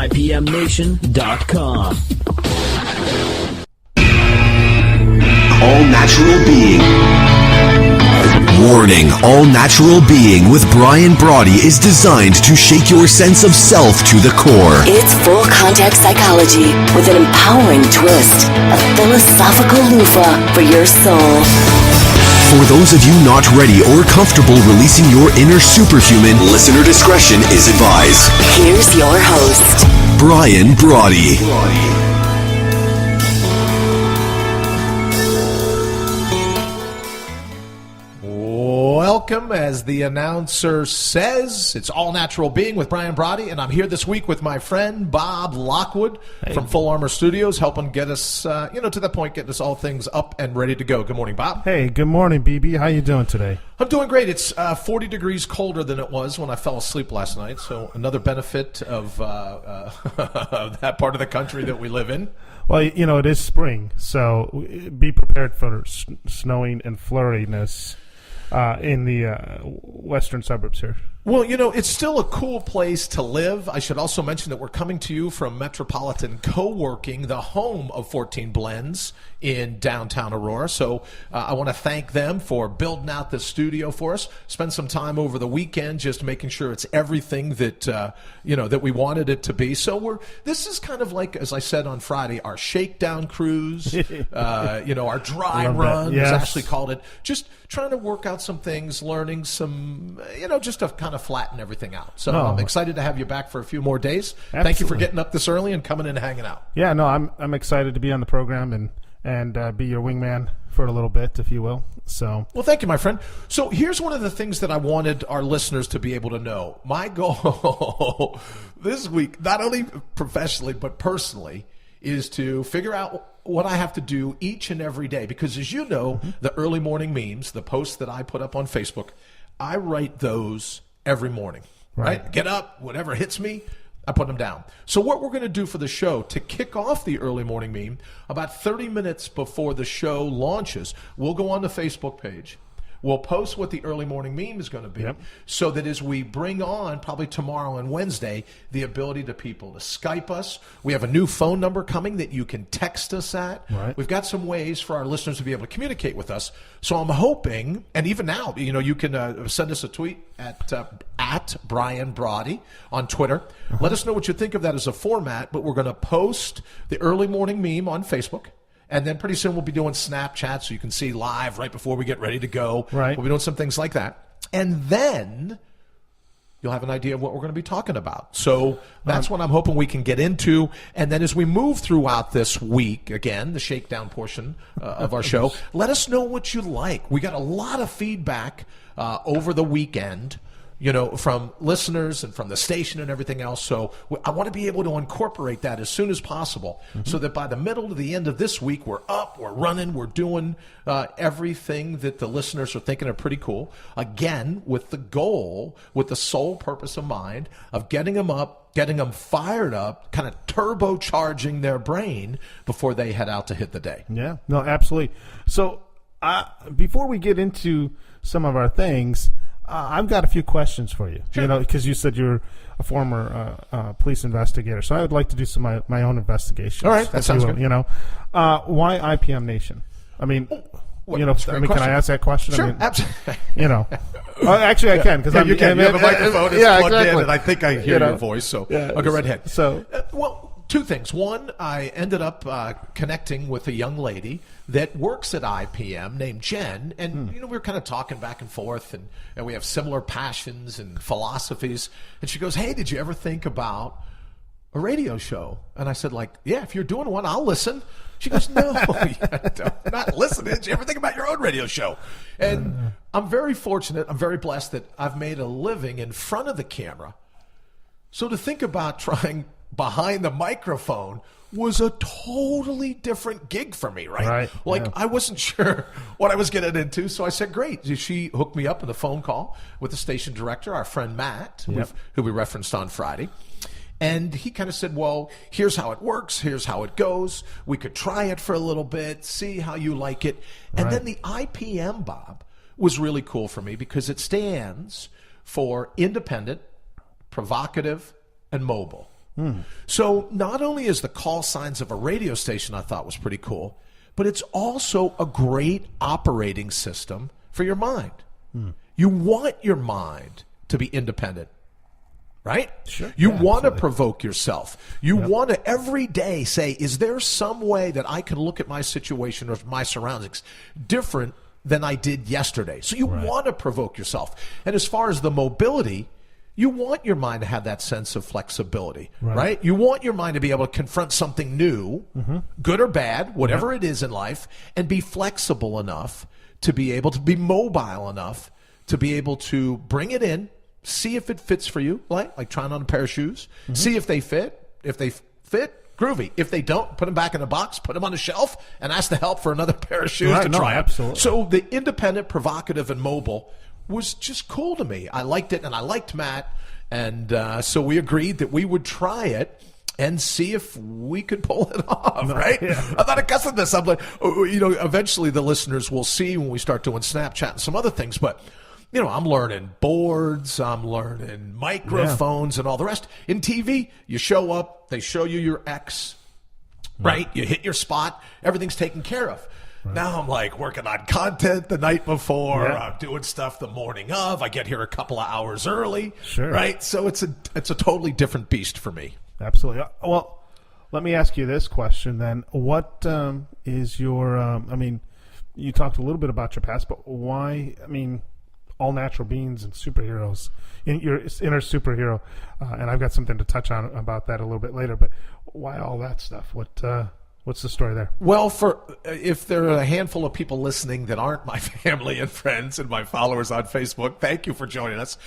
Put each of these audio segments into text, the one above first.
IPMNation.com. All natural being. Warning, all natural being with Brian Brawdy is designed to shake your sense of self to the core. It's full contact psychology with an empowering twist, a philosophical loofah for your soul. For those of you not ready or comfortable releasing your inner superhuman, listener discretion is advised. Here's your host, Brian Brawdy. Welcome, as the announcer says, it's All Natural Being with Brian Brawdy, and I'm here this week with my friend Bob Lockwood from Full Armor Studios, helping get us, to that point, getting us all things up and ready to go. Good morning, Bob. Hey, good morning, BB. How you doing today? I'm doing great. It's 40 degrees colder than it was when I fell asleep last night, so another benefit of that part of the country that we live in. Well, it is spring, so be prepared for snowing and flurriness in the western suburbs here. Well, it's still a cool place to live. I should also mention that we're coming to you from Metropolitan Co-working, the home of 14 Blends in downtown Aurora. So I want to thank them for building out the studio for us. Spend some time over the weekend just making sure it's everything that that we wanted it to be. So this is kind of like, as I said on Friday, our shakedown cruise. Our dry run is actually called it. Just trying to work out some things, learning some, just to kind of flatten everything out. So I'm excited to have you back for a few more days. Absolutely. Thank you for getting up this early and coming in and hanging out. Yeah, no, I'm excited to be on the program and be your wingman for a little bit, if you will. So, well, thank you, my friend. So here's one of the things that I wanted our listeners to be able to know. My goal this week, not only professionally but personally, is to figure out what I have to do each and every day. Because as you know, the early morning memes, the posts that I put up on Facebook, I write those every morning, right? Get up, whatever hits me, I put them down. So what we're going to do for the show, to kick off the early morning meme, about 30 minutes before the show launches, we'll go on the Facebook page. We'll post what the early morning meme is going to be, so that as we bring on, probably tomorrow and Wednesday, the ability to people to Skype us. We have a new phone number coming that you can text us at. Right. We've got some ways for our listeners to be able to communicate with us. So I'm hoping, and even now, you can send us a tweet at Brian Brawdy on Twitter. Let us know what you think of that as a format, but we're going to post the early morning meme on Facebook. And then pretty soon we'll be doing Snapchat so you can see live right before we get ready to go. Right. We'll be doing some things like that. And then you'll have an idea of what we're going to be talking about. So that's what I'm hoping we can get into. And then as we move throughout this week, again, the shakedown portion of our show, let us know what you like. We got a lot of feedback over the weekend, from listeners and from the station and everything else. So I want to be able to incorporate that as soon as possible, so that by the middle to the end of this week, we're up, we're running, we're doing everything that the listeners are thinking are pretty cool. Again, with the goal, with the sole purpose of mind of getting them up, getting them fired up, kind of turbocharging their brain before they head out to hit the day. Yeah, no, absolutely. So before we get into some of our things, I've got a few questions for you. Sure. Because you said you're a former police investigator, so I would like to do some of my own investigations. All right, that sounds good. Why IPM Nation? I mean, can I ask that question? Sure, absolutely. Actually, I can, because you can. You have a microphone. It's plugged in, and I think I hear your voice. So I'll go right ahead. So, two things. One, I ended up connecting with a young lady that works at IPM named Jen, and we were kind of talking back and forth, and we have similar passions and philosophies. And she goes, "Hey, did you ever think about a radio show?" And I said, "Yeah, if you're doing one, I'll listen." She goes, "No, I'm not listening. Did you ever think about your own radio show?" And I'm very fortunate, I'm very blessed that I've made a living in front of the camera. So to think about trying behind the microphone was a totally different gig for me, right? I wasn't sure what I was getting into, so I said, great. She hooked me up with a phone call with the station director, our friend Matt, who we referenced on Friday. And he kind of said, well, here's how it works, here's how it goes. We could try it for a little bit, see how you like it. And then the IPM, Bob, was really cool for me because it stands for independent, provocative, and mobile. So not only is the call signs of a radio station I thought was pretty cool, but it's also a great operating system for your mind. You want your mind to be independent, right? Sure. You Yeah, want to absolutely. provoke yourself. You want to every day say, is there some way that I can look at my situation or my surroundings different than I did yesterday? So you want to provoke yourself. And as far as the mobility, you want your mind to have that sense of flexibility, right? You want your mind to be able to confront something new, good or bad, whatever it is in life, and be flexible enough to be able to be mobile enough to be able to bring it in, see if it fits for you, like trying on a pair of shoes, see if they fit. If they fit, groovy. If they don't, put them back in a box, put them on a shelf, and ask the help for another pair of shoes to try. Absolutely. So the independent, provocative, and mobile was just cool to me. I liked it, and I liked Matt, and so we agreed that we would try it and see if we could pull it off, right? I'm not accustomed to this. I'm like, eventually the listeners will see when we start doing Snapchat and some other things, but I'm learning boards, I'm learning microphones and all the rest. In TV, you show up, they show you your X, right? You hit your spot, everything's taken care of. Now I'm like working on content the night before. I'm doing stuff the morning of. I get here a couple of hours early, right? So it's a totally different beast for me. Absolutely. Well, let me ask you this question then. What is your, you talked a little bit about your past, but why, all natural beings and superheroes, in your inner superhero, and I've got something to touch on about that a little bit later, but why all that stuff? What's the story there? Well, if there are a handful of people listening that aren't my family and friends and my followers on Facebook, thank you for joining us.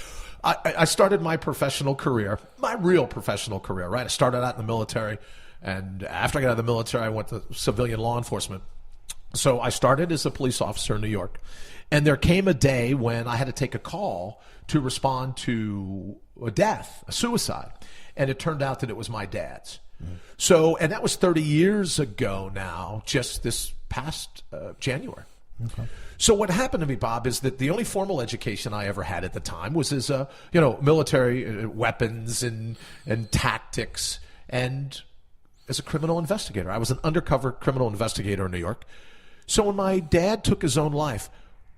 I started my professional career, my real professional career, right? I started out in the military, and after I got out of the military, I went to civilian law enforcement. So I started as a police officer in New York, and there came a day when I had to take a call to respond to a death, a suicide, and it turned out that it was my dad's. So, and that was 30 years ago now, just this past January. Okay. So what happened to me, Bob, is that the only formal education I ever had at the time was as military weapons and tactics, and as a criminal investigator. I was an undercover criminal investigator in New York. So when my dad took his own life,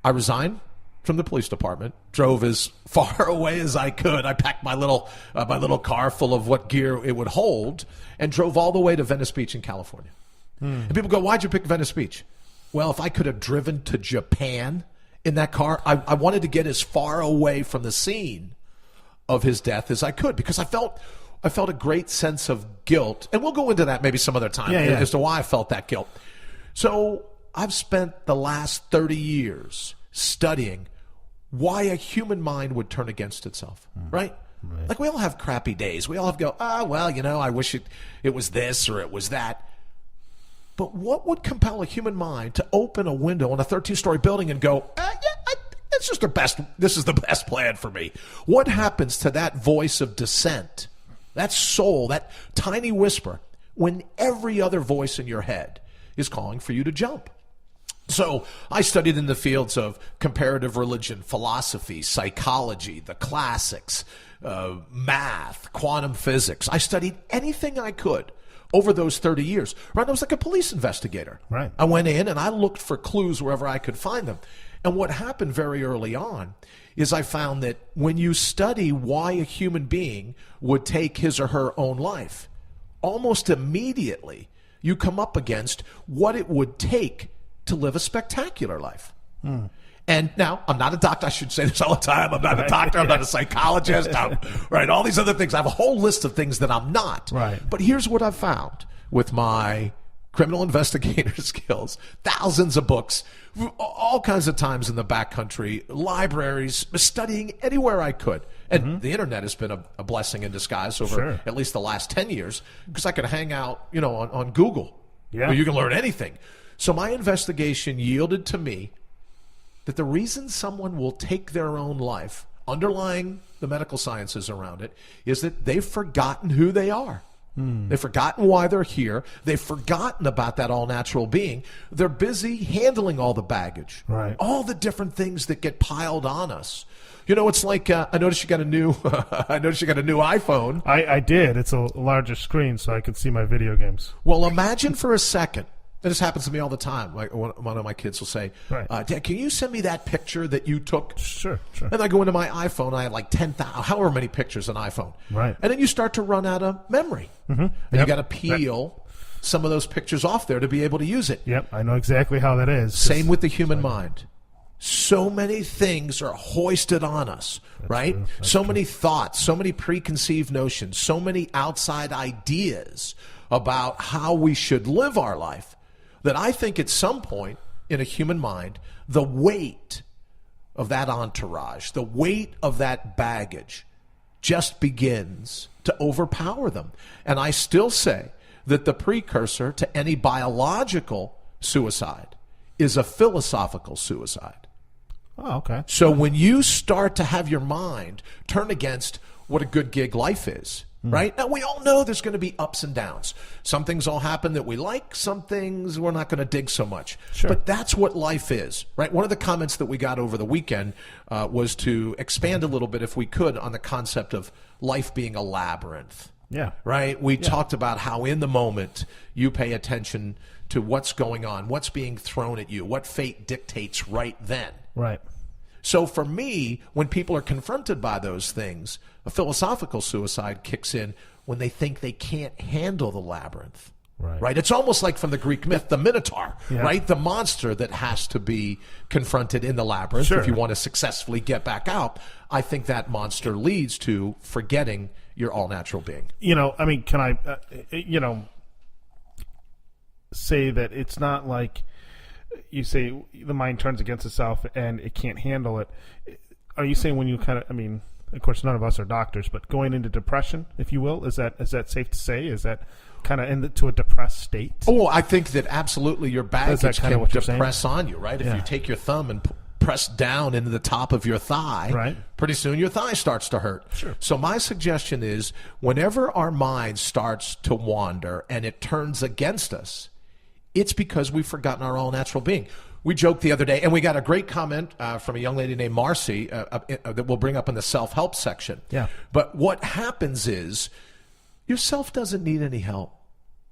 I resigned from the police department, drove as far away as I could. I packed my little car full of what gear it would hold, and drove all the way to Venice Beach in California. And people go, why'd you pick Venice Beach? Well, if I could have driven to Japan in that car, I wanted to get as far away from the scene of his death as I could, because I felt a great sense of guilt. And we'll go into that maybe some other time as to why I felt that guilt. So I've spent the last 30 years studying why a human mind would turn against itself, right? Like, we all have crappy days. We all have go, I wish it was this or it was that. But what would compel a human mind to open a window on a 13-story building and go, it's just this is the best plan for me? What happens to that voice of dissent, that soul, that tiny whisper, when every other voice in your head is calling for you to jump? So I studied in the fields of comparative religion, philosophy, psychology, the classics, math, quantum physics. I studied anything I could over those 30 years. Right? I was like a police investigator. Right. I went in and I looked for clues wherever I could find them. And what happened very early on is I found that when you study why a human being would take his or her own life, almost immediately you come up against what it would take to live a spectacular life. And now, I'm not a doctor. I should say this all the time. I'm not a doctor. I'm not a psychologist. Right? All these other things. I have a whole list of things that I'm not. Right. But here's what I've found with my criminal investigator skills. Thousands of books, all kinds of times in the backcountry, libraries, studying anywhere I could. And the internet has been a blessing in disguise over at least the last 10 years, because I could hang out, on Google. Yeah. Where you can learn anything. So my investigation yielded to me that the reason someone will take their own life, underlying the medical sciences around it, is that they've forgotten who they are. They've forgotten why they're here. They've forgotten about that all-natural being. They're busy handling all the baggage, Right. all the different things that get piled on us. You know, it's like I noticed you got a new iPhone. I did. It's a larger screen, so I can see my video games. Well, imagine for a second. And this happens to me all the time. Like one of my kids will say, Right. Dad, can you send me that picture that you took? Sure. And I go into my iPhone, and I have like 10,000, however many pictures on iPhone. Right. And then you start to run out of memory. Mm-hmm. And you got to peel some of those pictures off there to be able to use it. Yep, I know exactly how that is. Same with the human mind. So many things are hoisted on us, right? So many thoughts, so many preconceived notions, so many outside ideas about how we should live our life that I think at some point in a human mind, the weight of that entourage, the weight of that baggage just begins to overpower them. And I still say that the precursor to any biological suicide is a philosophical suicide. Oh, okay. So when you start to have your mind turn against what a good gig life is, right? Now, we all know there's going to be ups and downs. Some things all happen that we like. Some things we're not going to dig so much. Sure. But that's what life is, right? One of the comments that we got over the weekend was to expand a little bit, if we could, on the concept of life being a labyrinth. Yeah. Right? We talked about how in the moment you pay attention to what's going on, what's being thrown at you, what fate dictates right then. Right. So for me, when people are confronted by those things, a philosophical suicide kicks in when they think they can't handle the labyrinth. Right? It's almost like from the Greek myth, the Minotaur, right? The monster that has to be confronted in the labyrinth if you want to successfully get back out. I think that monster leads to forgetting your all-natural being. You know, I mean, can I, say that it's not like you say the mind turns against itself and it can't handle it. Are you saying when you kind of, I mean, of course, none of us are doctors, but going into depression, if you will, is that safe to say? Is that kind of into a depressed state? Oh, I think that absolutely your baggage can depress on you, right? If you take your thumb and press down into the top of your thigh, pretty soon your thigh starts to hurt. Sure. So my suggestion is whenever our mind starts to wander and it turns against us, it's because we've forgotten our all-natural being. We joked the other day, and we got a great comment from a young lady named Marcy that we'll bring up in the self-help section. Yeah. But what happens is your self doesn't need any help.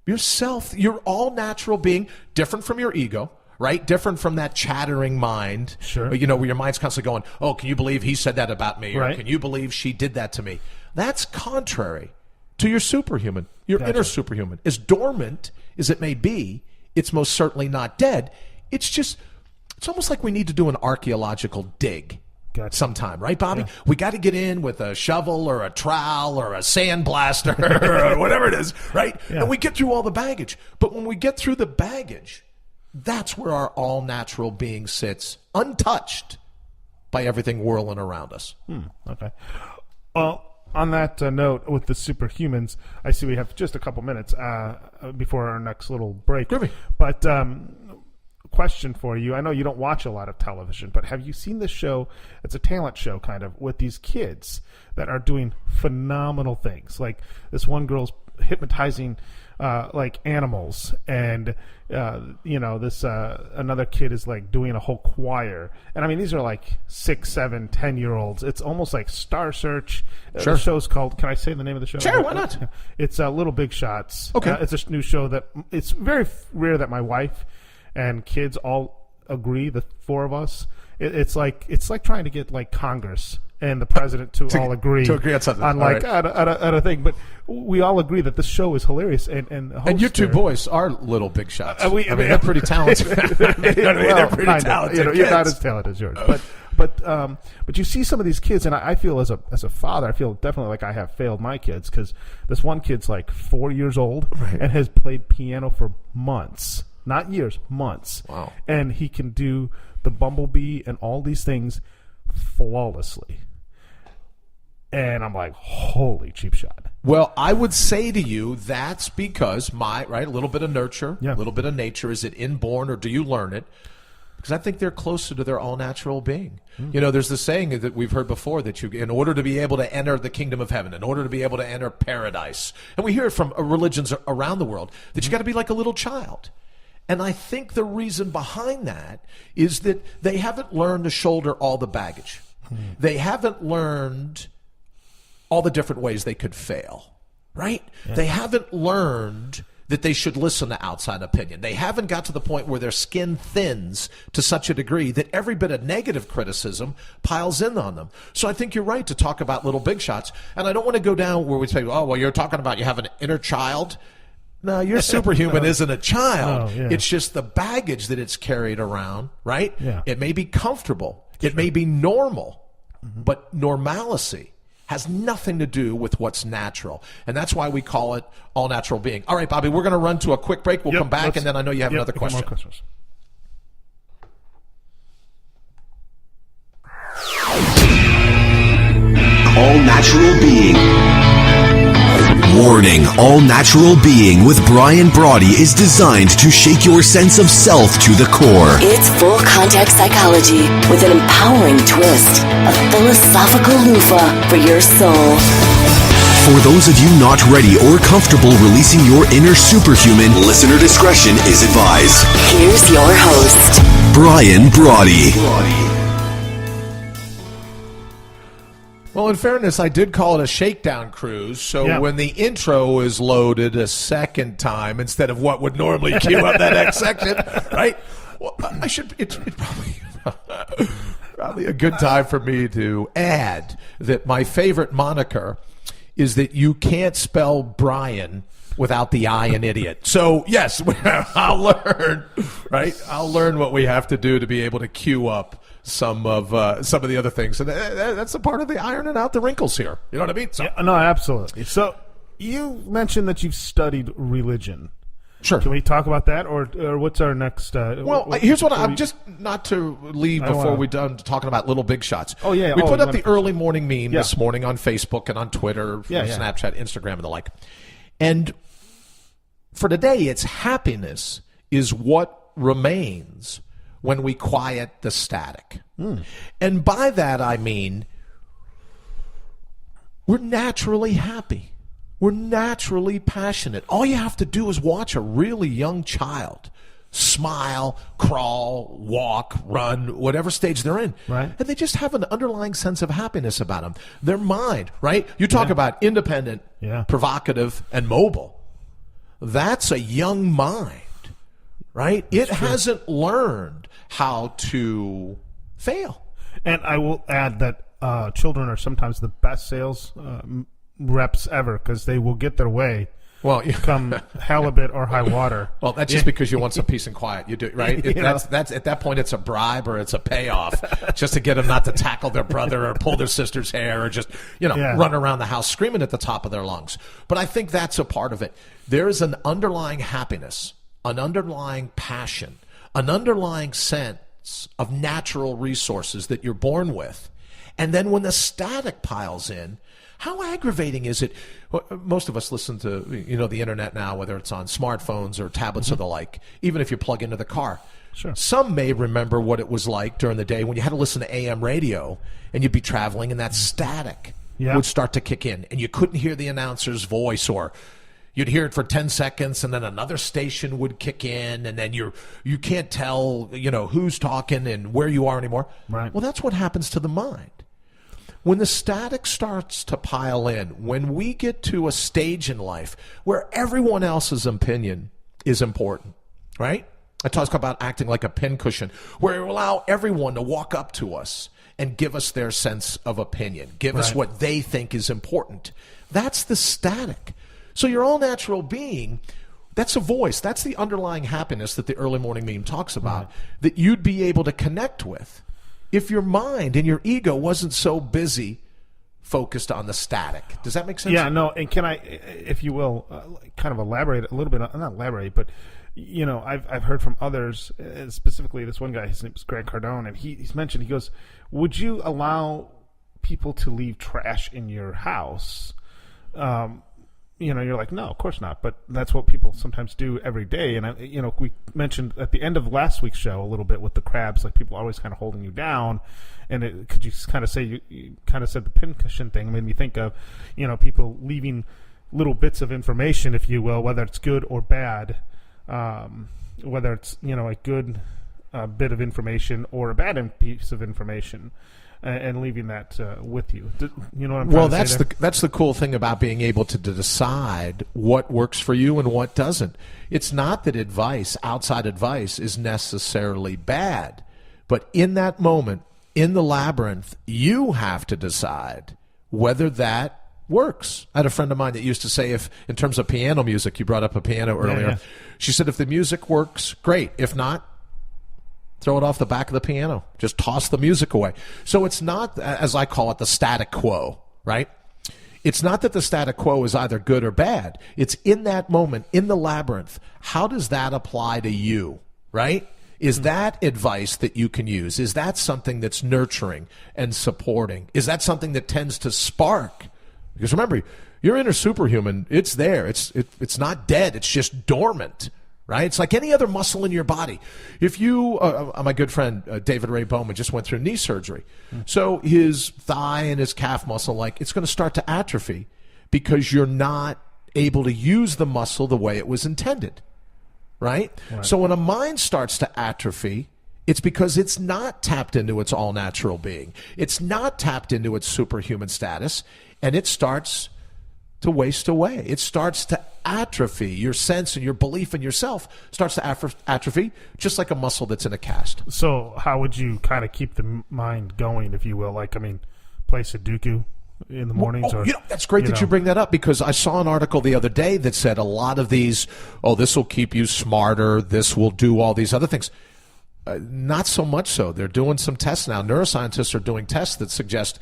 Your all-natural being, different from your ego, right? Different from that chattering mind. Sure. You know, where your mind's constantly going, oh, can you believe he said that about me? Or can you believe she did that to me? That's contrary to your superhuman, your inner superhuman. As dormant as it may be, it's most certainly not dead. It's almost like we need to do an archaeological dig sometime, right, Bobby? Yeah. We got to get in with a shovel or a trowel or a sandblaster or whatever it is, right? Yeah. And we get through all the baggage. But when we get through the baggage, that's where our all-natural being sits, untouched by everything whirling around us. Okay. Well, on that note, with the superhumans, I see we have just a couple minutes before our next little break. Groovy. But question for you. I know you don't watch a lot of television, but have you seen this show? It's a talent show, kind of, with these kids that are doing phenomenal things. Like this one girl's hypnotizing like animals, and this another kid is like doing a whole choir. And I mean, these are like 6, 7, 10-year-olds. It's almost like Star Search. Sure. The show's called, can I say the name of the show? Sure, why not? It's Little Big Shots. Okay. It's a new show that it's very rare that my wife and kids all agree, the four of us. It's like trying to get like Congress and the president to all agree on something, on like on a thing. But we all agree that this show is hilarious, and you two boys are little big shots. I mean, they're pretty talented. They're pretty talented. You're not as talented as yours, but you see some of these kids, and I feel as a father, I feel definitely like I have failed my kids, because this one kid's like 4 years old and has played piano for months. Not years, months. Wow. And he can do the Bumblebee and all these things flawlessly. And I'm like, holy cheap shot. Well, I would say to you, that's because a little bit of nurture, a little bit of nature. Is it inborn or do you learn it? Because I think they're closer to their all-natural being. There's this saying that we've heard before that in order to be able to enter the kingdom of heaven, in order to be able to enter paradise, and we hear it from religions around the world, that you got to be like a little child. And I think the reason behind that is that they haven't learned to shoulder all the baggage. They haven't learned all the different ways they could fail, right? Yeah. They haven't learned that they should listen to outside opinion. They haven't got to the point where their skin thins to such a degree that every bit of negative criticism piles in on them. So I think you're right to talk about little big shots. And I don't want to go down where we say, oh, well, you're talking about you have an inner child. No, your superhuman isn't a child. It's just the baggage that it's carried around, right? Yeah. It may be comfortable. It may be normal. But normalcy has nothing to do with what's natural. And that's why we call it all natural being. All right, Bobby, we're going to run to a quick break. We'll come back, and then I know you have another question. More questions. All natural being. Warning, All Natural Being with Brian Brawdy is designed to shake your sense of self to the core. It's full contact psychology with an empowering twist, a philosophical loofah for your soul. For those of you not ready or comfortable releasing your inner superhuman, listener discretion is advised. Here's your host, Brian Brawdy. Well, in fairness, I did call it a shakedown cruise, so when the intro is loaded a second time instead of what would normally cue up that next section, right? Well, it's probably a good time for me to add that my favorite moniker is that you can't spell Brian without the I in idiot. So, yes, I'll learn, right? I'll learn what we have to do to be able to cue up some of the other things, and that's a part of the ironing out the wrinkles here. You know what I mean? So, yeah, no, absolutely. So you mentioned that you've studied religion. Sure. Can we talk about that, or what's our next? Here's what I'm just not to leave before we're done talking about little big shots. Oh yeah, we put up the early morning meme this morning on Facebook and on Twitter, Snapchat, Instagram, and the like. And for today, it's happiness is what remains when we quiet the static. And by that I mean we're naturally happy. We're naturally passionate. All you have to do is watch a really young child smile, crawl, walk, run, whatever stage they're in. Right. And they just have an underlying sense of happiness about them. Their mind, right? You talk about independent, provocative, and mobile. That's a young mind, right? It hasn't learned how to fail. And I will add that children are sometimes the best sales reps ever because they will get their way. Well, come halibut or high water. Well, that's just because you want some peace and quiet. You do, right? That's at that point, it's a bribe or it's a payoff, just to get them not to tackle their brother or pull their sister's hair or just run around the house screaming at the top of their lungs. But I think that's a part of it. There is an underlying happiness, an underlying passion, an underlying sense of natural resources that you're born with, and then when the static piles in. How aggravating is it? Most of us listen to the internet now, whether it's on smartphones or tablets or the like, even if you plug into the car. Sure. Some may remember what it was like during the day when you had to listen to AM radio and you'd be traveling and that static would start to kick in and you couldn't hear the announcer's voice, or you'd hear it for 10 seconds and then another station would kick in and then you can't tell who's talking and where you are anymore. Right. Well, that's what happens to the mind. When the static starts to pile in, when we get to a stage in life where everyone else's opinion is important, right? I talk about acting like a pincushion, where we allow everyone to walk up to us and give us their sense of opinion, give us what they think is important. That's the static. So your all-natural being, that's a voice. That's the underlying happiness that the early morning meme talks about, that you'd be able to connect with. If your mind and your ego wasn't so busy focused on the static. Does that make sense? Yeah, no, and can I, if you will, kind of elaborate a little bit, not elaborate, but, I've heard from others, specifically this one guy, his name is Greg Cardone, and he's mentioned, he goes, would you allow people to leave trash in your house you're like, no, of course not. But that's what people sometimes do every day. And, we mentioned at the end of last week's show a little bit with the crabs, like people are always kind of holding you down. And could you kind of say, you kind of said the pincushion thing made me think of, people leaving little bits of information, if you will, whether it's good or bad, whether it's, a good bit of information or a bad piece of information. And leaving that with you. You know what I'm trying to say there? That's the cool thing about being able to decide what works for you and what doesn't. It's not that outside advice, is necessarily bad, but in that moment, in the labyrinth, you have to decide whether that works. I had a friend of mine that used to say, if in terms of piano music, you brought up a piano earlier. Yeah. She said, if the music works, great. If not, throw it off the back of the piano. Just toss the music away. So it's not, as I call it, the static quo, right? It's not that the static quo is either good or bad. It's in that moment, in the labyrinth, how does that apply to you, right? Is that advice that you can use? Is that something that's nurturing and supporting? Is that something that tends to spark? Because remember, your inner superhuman, it's there. It's not dead. It's just dormant. Right? It's like any other muscle in your body. If you, my good friend David Ray Bowman just went through knee surgery. So his thigh and his calf muscle, it's going to start to atrophy because you're not able to use the muscle the way it was intended. Right? So when a mind starts to atrophy, it's because it's not tapped into its all-natural being. It's not tapped into its superhuman status, and it starts to waste away. It starts to atrophy. Your sense and your belief in yourself starts to atrophy, just like a muscle that's in a cast. So how would you kind of keep the mind going, if you will? Play Sudoku in the mornings? That's great that you bring that up, because I saw an article the other day that said a lot of these, this will keep you smarter, this will do all these other things. Not so much so. They're doing some tests now. Neuroscientists are doing tests that suggest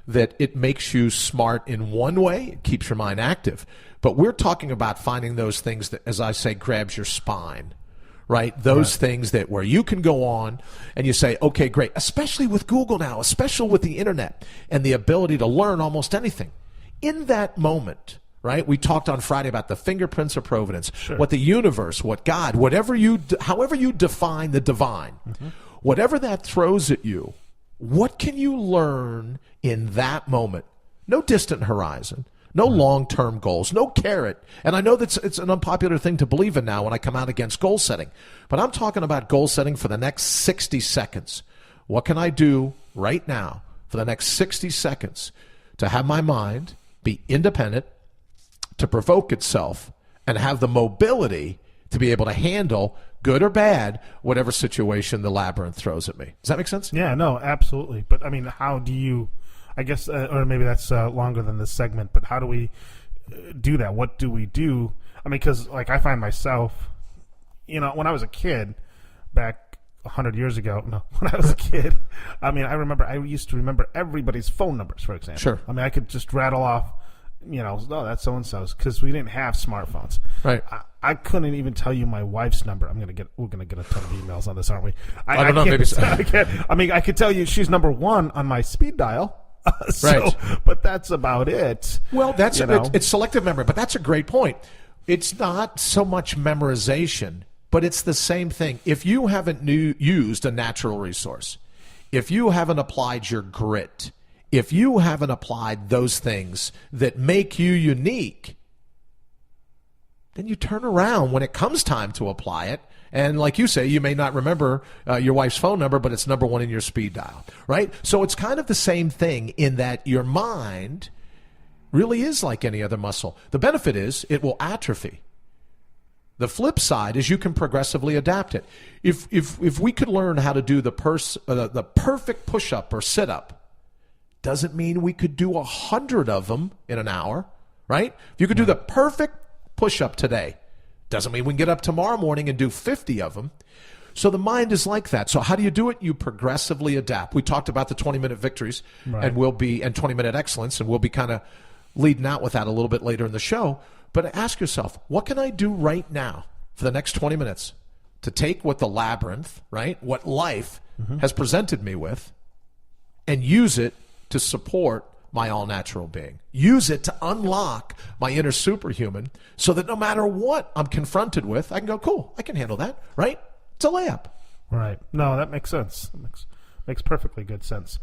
that it makes you smart in one way, it keeps your mind active. But we're talking about finding those things that, as I say, grabs your spine, right? Those things that where you can go on and you say, okay, great, especially with Google now, especially with the internet and the ability to learn almost anything. In that moment, right, we talked on Friday about the fingerprints of providence, what the universe, what God, however you define the divine, whatever that throws at you, what can you learn in that moment? No distant horizon, no long-term goals, no carrot. And I know that it's an unpopular thing to believe in now when I come out against goal setting. But I'm talking about goal setting for the next 60 seconds. What can I do right now for the next 60 seconds to have my mind be independent, to provoke itself, and have the mobility to be able to handle, good or bad, whatever situation the labyrinth throws at me. Does that make sense? Yeah, no, absolutely. But, how do you, I guess, or maybe that's longer than this segment, but how do we do that? What do we do? Because, I find myself, when I was a kid, back 100 years ago, when I was a kid, I used to remember everybody's phone numbers, for example. Sure. I could just rattle off, that's so-and-so's, because we didn't have smartphones. Right. I couldn't even tell you my wife's number. We're gonna get a ton of emails on this, aren't we? I don't know. Maybe so. I can't. I could tell you she's number 1 on my speed dial. Right. But that's about it. Well, it's selective memory, but that's a great point. It's not so much memorization, but it's the same thing. If you haven't used a natural resource, if you haven't applied your grit, if you haven't applied those things that make you unique, then you turn around when it comes time to apply it. And like you say, you may not remember your wife's phone number, but it's number 1 in your speed dial, right? So it's kind of the same thing in that your mind really is like any other muscle. The benefit is it will atrophy. The flip side is you can progressively adapt it. If we could learn how to do the perfect push-up or sit-up, doesn't mean we could do 100 of them in an hour, right? If you could do the perfect push-up today, doesn't mean we can get up tomorrow morning and do 50 of them. So the mind is like that. So how do you do it? You progressively adapt. We talked about the 20-minute victories and 20-minute excellence, and we'll be kind of leading out with that a little bit later in the show. But ask yourself, what can I do right now for the next 20 minutes to take what the labyrinth, right, what life has presented me with, and use it to support my all-natural being. Use it to unlock my inner superhuman so that no matter what I'm confronted with, I can go, cool, I can handle that, right? It's a layup. Right. No, that makes sense. That makes perfectly good sense.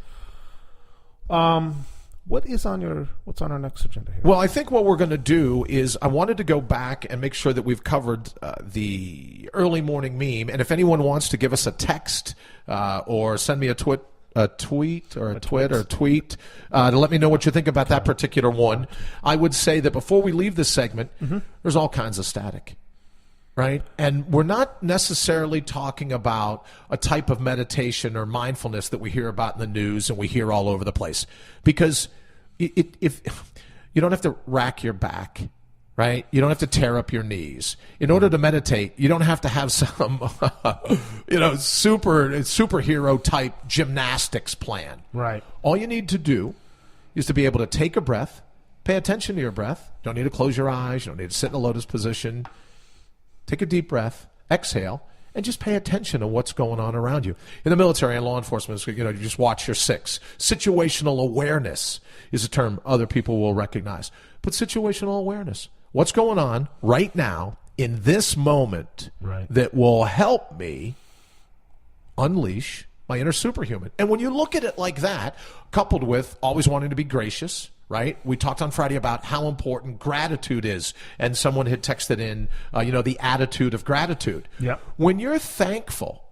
What's on our next agenda here? Well, I think what we're going to do is I wanted to go back and make sure that we've covered the early morning meme. And if anyone wants to give us a text or send me a tweet to let me know what you think about that particular one. I would say that before we leave this segment, there's all kinds of static, right? And we're not necessarily talking about a type of meditation or mindfulness that we hear about in the news and we hear all over the place. Because if you don't have to rack your back, right? You don't have to tear up your knees. In order to meditate, you don't have to have some, superhero type gymnastics plan. Right. All you need to do is to be able to take a breath, pay attention to your breath. Don't need to close your eyes. You don't need to sit in a lotus position. Take a deep breath, exhale, and just pay attention to what's going on around you. In the military and law enforcement, you just watch your six. Situational awareness is a term other people will recognize. But situational awareness. What's going on right now in this moment that will help me unleash my inner superhuman? And when you look at it like that, coupled with always wanting to be gracious, right? We talked on Friday about how important gratitude is. And someone had texted in, the attitude of gratitude. Yep. When you're thankful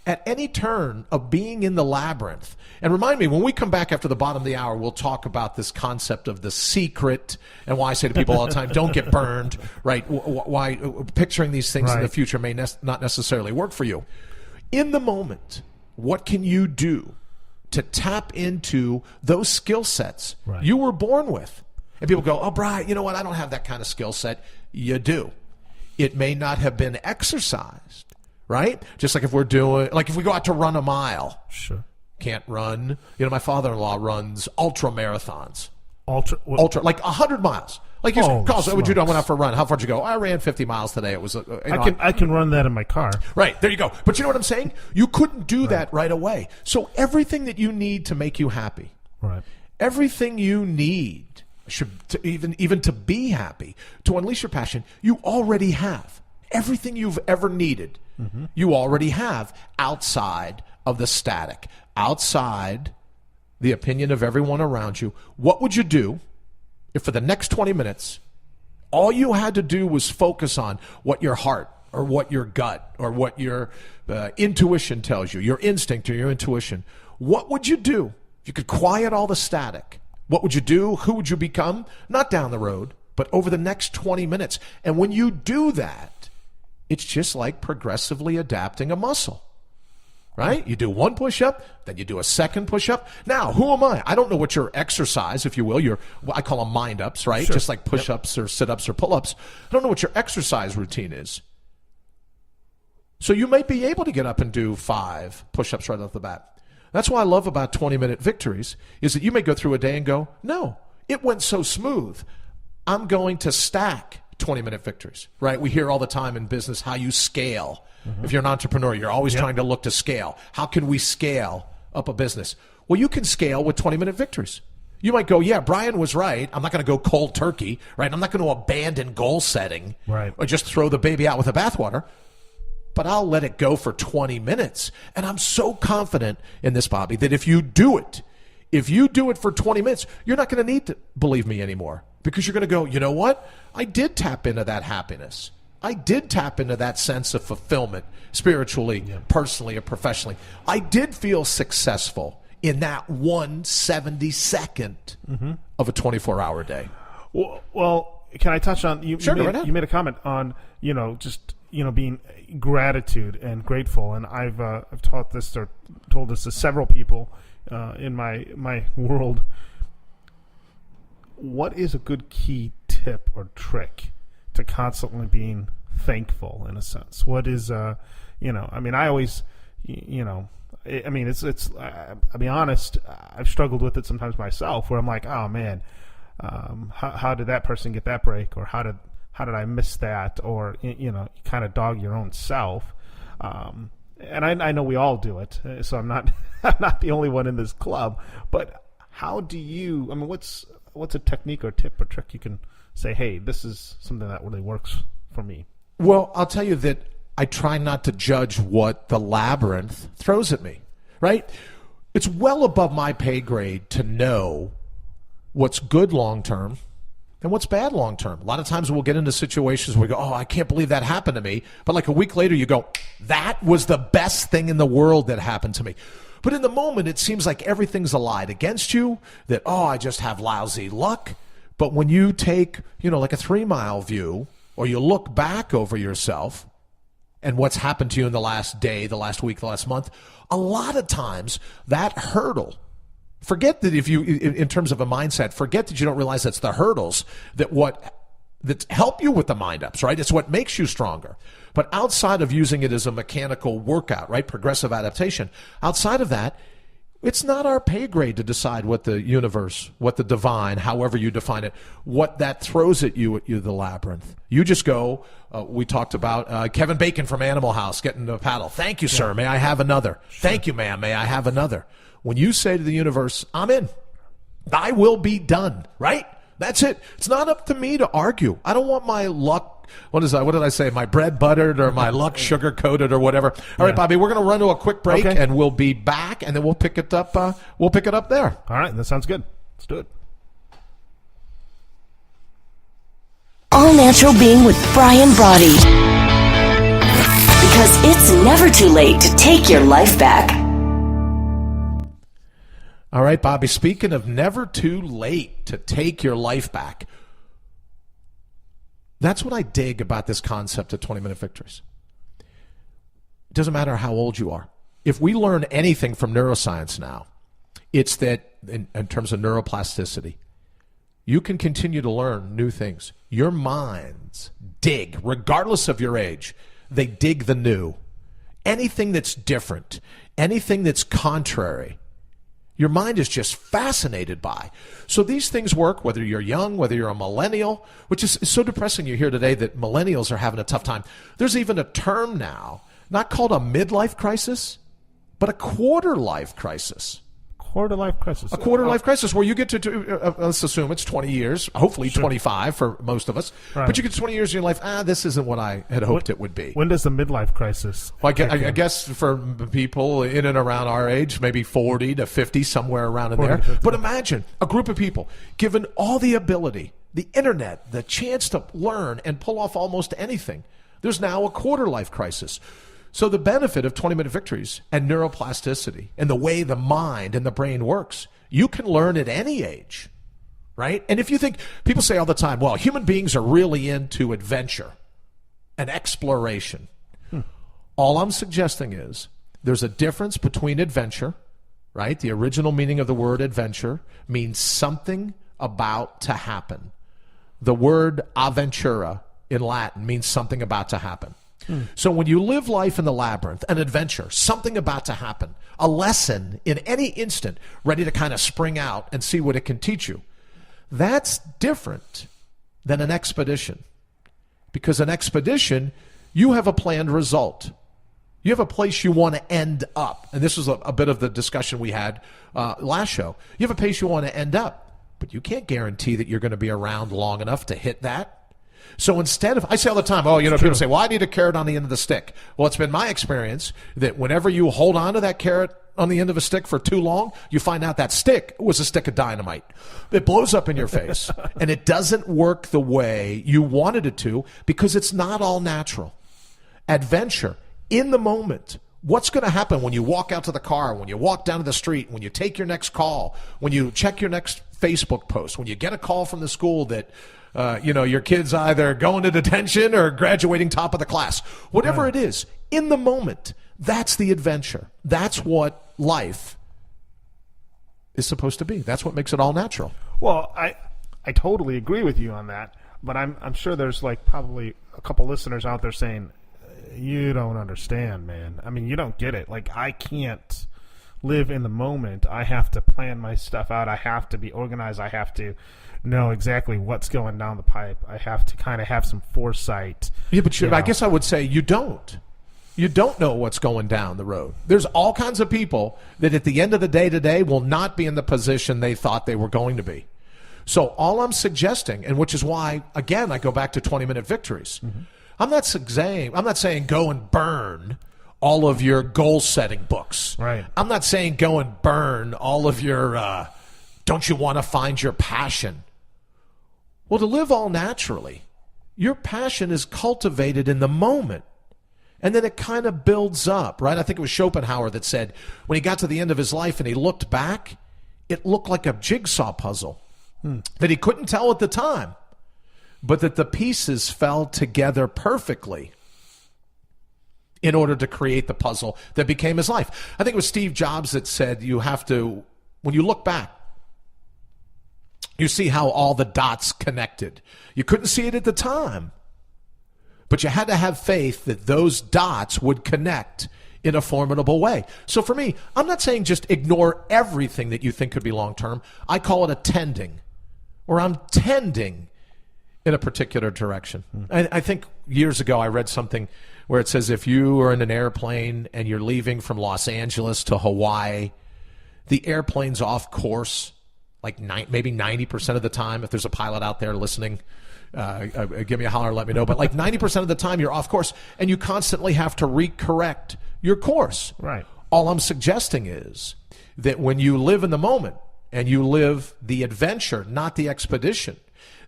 at any turn of being in the labyrinth, and remind me, when we come back after the bottom of the hour, we'll talk about this concept of the secret and why I say to people all the time, don't get burned, right? Why picturing these things in the future may not necessarily work for you. In the moment, what can you do to tap into those skill sets you were born with? And people go, oh, Brian, you know what? I don't have that kind of skill set. You do. It may not have been exercised, right? Just like if we go out to run a mile. Sure. Can't run. My father-in-law runs ultra marathons. Ultra, like 100 miles. Like you said, Carl, what would you do? I went out for a run. How far did you go? I ran 50 miles today. It was. I can run that in my car. Right, there you go. But you know what I'm saying? You couldn't do that right away. So everything that you need to make you happy, everything you need even to be happy, to unleash your passion, you already have. Everything you've ever needed, you already have outside of the static, outside the opinion of everyone around you. What would you do if for the next 20 minutes, all you had to do was focus on what your heart or what your gut or what your intuition tells you, your instinct or your intuition? What would you do if you could quiet all the static? What would you do? Who would you become? Not down the road, but over the next 20 minutes. And when you do that, it's just like progressively adapting a muscle. Right? You do one push-up, then you do a second push-up. Now, who am I? I don't know what your exercise, if you will, I call them mind-ups, right? Sure. Just like push-ups or sit-ups or pull-ups. I don't know what your exercise routine is. So you might be able to get up and do 5 push-ups right off the bat. That's what I love about 20-minute victories, is that you may go through a day and go, no, it went so smooth. I'm going to stack 20-minute victories, right? We hear all the time in business how you scale. If you're an entrepreneur, you're always trying to look to scale. How can we scale up a business? Well, you can scale with 20-minute victories. You might go, yeah, Brian was right. I'm not going to go cold turkey, right? I'm not going to abandon goal setting or just throw the baby out with the bathwater. But I'll let it go for 20 minutes. And I'm so confident in this, Bobby, that if you do it for 20 minutes, you're not going to need to believe me anymore. Because you're going to go, you know what? I did tap into that happiness. I did tap into that sense of fulfillment spiritually, personally, or professionally. I did feel successful in that 1/72nd of a 24-hour day. Well, can I touch on you? Sure, you made a comment on being gratitude and grateful, and I've taught this or told this to several people in my world. What is a good key tip or trick to constantly being thankful, in a sense? What is, I always, it's, I'll be honest, I've struggled with it sometimes myself, where I'm like, oh man, how did that person get that break? Or how did I miss that? Or, you kind of dog your own self. And I know we all do it, so I'm not the only one in this club, but How do you? I mean, what's a technique or tip or trick you can say? Hey, this is something that really works for me. Well, I'll tell you that I try not to judge what the labyrinth throws at me. Right? It's well above my pay grade to know what's good long term and what's bad long term. A lot of times we'll get into situations where we go, oh, I can't believe that happened to me. But like a week later you go, that was the best thing in the world that happened to me. But in the moment it seems like everything's allied against you, that, oh, I just have lousy luck. But when you take, like a 3-mile view, or you look back over yourself and what's happened to you in the last day, the last week, the last month, a lot of times that hurdle, forget that in terms of a mindset, forget that you don't realize that's the hurdles that help you with the mind ups, right? It's what makes you stronger. But outside of using it as a mechanical workout, right? Progressive adaptation, outside of that, it's not our pay grade to decide what the universe, what the divine, however you define it, what that throws at you, the labyrinth. You just go, we talked about Kevin Bacon from Animal House getting a paddle. Thank you, sir. May I have another? Sure. Thank you, ma'am. May I have another? When you say to the universe, I'm in. Thy will be done, right? That's it. It's not up to me to argue. I don't want my luck. What did I say? My bread buttered or my luck sugar coated or whatever. All right, Bobby, we're going to run to a quick break and we'll be back and then we'll pick it up. We'll pick it up there. All right, that sounds good. Let's do it. All Natural Being with Brian Brawdy. Because it's never too late to take your life back. All right, Bobby, speaking of never too late to take your life back, that's what I dig about this concept of 20-minute victories. It doesn't matter how old you are. If we learn anything from neuroscience now, it's that in terms of neuroplasticity, you can continue to learn new things. Your minds dig, regardless of your age, they dig the new. Anything that's different, anything that's contrary, your mind is just fascinated by. So these things work, whether you're young, whether you're a millennial, which is so depressing you hear today that millennials are having a tough time. There's even a term now, not called a midlife crisis, but a quarter-life crisis. Quarter-life crisis. A quarter-life crisis where you get to let's assume it's 20 years, hopefully 25 for most of us, right. But you get to 20 years in your life, this isn't what I had hoped it would be. When does the midlife crisis? Well, I guess for people in and around our age, maybe 40 to 50, somewhere around in there. 50. But imagine a group of people given all the ability, the internet, the chance to learn and pull off almost anything. There's now a quarter-life crisis. So the benefit of 20-minute victories and neuroplasticity and the way the mind and the brain works, you can learn at any age, right? And if you think, people say all the time, well, human beings are really into adventure and exploration. All I'm suggesting is there's a difference between adventure, right? The original meaning of the word adventure means something about to happen. The word avventura in Latin means something about to happen. So when you live life in the labyrinth, an adventure, something about to happen, a lesson in any instant, ready to kind of spring out and see what it can teach you, that's different than an expedition. Because an expedition, you have a planned result. You have a place you want to end up. And this was a bit of the discussion we had last show. You have a place you want to end up, but you can't guarantee that you're going to be around long enough to hit that. So instead of, I say all the time, people say, well, I need a carrot on the end of the stick. Well, it's been my experience that whenever you hold on to that carrot on the end of a stick for too long, you find out that stick was a stick of dynamite. It blows up in your face, and it doesn't work the way you wanted it to because it's not all natural. Adventure, in the moment, what's going to happen when you walk out to the car, when you walk down to the street, when you take your next call, when you check your next Facebook post, when you get a call from the school that your kid's either going to detention or graduating top of the class. Whatever it is, in the moment, that's the adventure. That's what life is supposed to be. That's what makes it all natural. Well, I totally agree with you on that, but I'm sure there's probably a couple listeners out there saying, you don't understand, man. I mean, you don't get it. I can't live in the moment. I have to plan my stuff out. I have to be organized. I have to know exactly what's going down the pipe. I have to kind of have some foresight. Yeah, but I guess I would say you don't. You don't know what's going down the road. There's all kinds of people that at the end of the day today will not be in the position they thought they were going to be. So all I'm suggesting, and which is why, again, I go back to 20-minute victories. Mm-hmm. I'm not saying go and burn all of your goal-setting books. Right. I'm not saying go and burn all of your, don't you want to find your passion? Well, to live all naturally, your passion is cultivated in the moment. And then it kind of builds up, right? I think it was Schopenhauer that said when he got to the end of his life and he looked back, it looked like a jigsaw puzzle that he couldn't tell at the time, but that the pieces fell together perfectly in order to create the puzzle that became his life. I think it was Steve Jobs that said you have to, when you look back, you see how all the dots connected. You couldn't see it at the time, but you had to have faith that those dots would connect in a formidable way. So for me, I'm not saying just ignore everything that you think could be long-term. I call it a tending, or I'm tending in a particular direction. I think years ago I read something where it says if you are in an airplane and you're leaving from Los Angeles to Hawaii, the airplane's off course like maybe 90% of the time. If there's a pilot out there listening, give me a holler, let me know. But like 90% of the time you're off course and you constantly have to recorrect your course. Right. All I'm suggesting is that when you live in the moment and you live the adventure, not the expedition,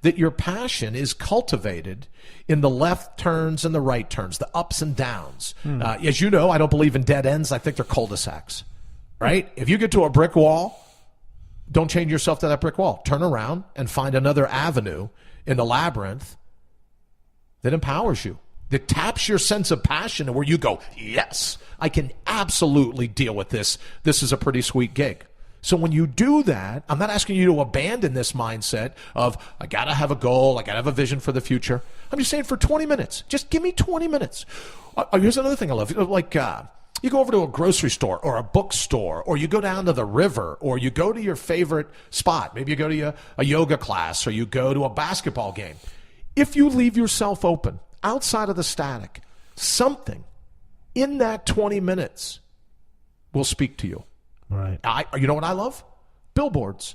that your passion is cultivated in the left turns and the right turns, the ups and downs. As you know, I don't believe in dead ends. I think they're cul-de-sacs, right? If you get to a brick wall, don't chain yourself to that brick wall. Turn around and find another avenue in the labyrinth that empowers you, that taps your sense of passion and where you go, yes, I can absolutely deal with this. This is a pretty sweet gig. So when you do that, I'm not asking you to abandon this mindset of, I got to have a goal, I got to have a vision for the future. I'm just saying for 20 minutes, just give me 20 minutes. Here's another thing I love. Like, you go over to a grocery store or a bookstore, or you go down to the river, or you go to your favorite spot. Maybe you go to a yoga class, or you go to a basketball game. If you leave yourself open outside of the static, something in that 20 minutes will speak to you. Right. You know what I love? Billboards.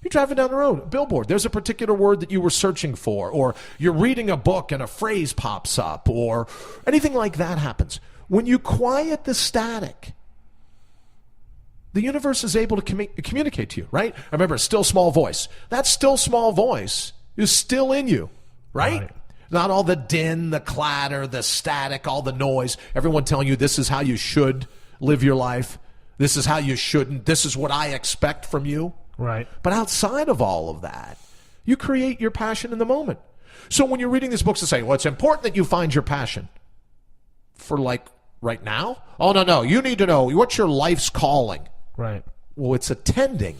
You're driving down the road, a billboard. There's a particular word that you were searching for, or you're reading a book and a phrase pops up, or anything like that happens. When you quiet the static, the universe is able to communicate to you, right? Remember, still small voice. That still small voice is still in you, right? Not all the din, the clatter, the static, all the noise, everyone telling you this is how you should live your life. This is how you shouldn't. This is what I expect from you. Right. But outside of all of that, you create your passion in the moment. So when you're reading these books that say, well, it's important that you find your passion for like right now. Oh, no. You need to know what's your life's calling. Right. Well, it's attending.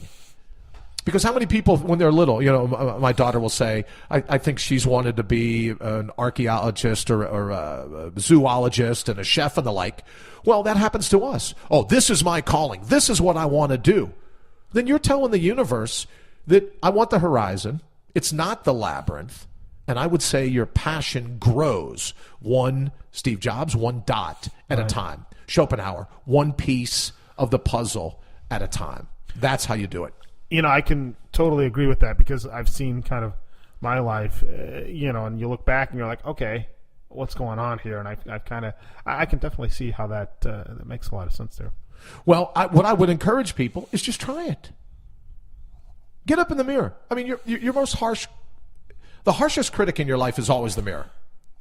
Because how many people, when they're little, my daughter will say, I think she's wanted to be an archaeologist or a zoologist and a chef and the like. Well, that happens to us. Oh, this is my calling. This is what I want to do. Then you're telling the universe that I want the horizon. It's not the labyrinth. And I would say your passion grows one dot at a time. Schopenhauer, one piece of the puzzle at a time. That's how you do it. I can totally agree with that because I've seen kind of my life, and you look back and you're like, okay, what's going on here? And I can definitely see how that makes a lot of sense there. Well, what I would encourage people is just try it. Get up in the mirror. I mean, your the harshest critic in your life is always the mirror.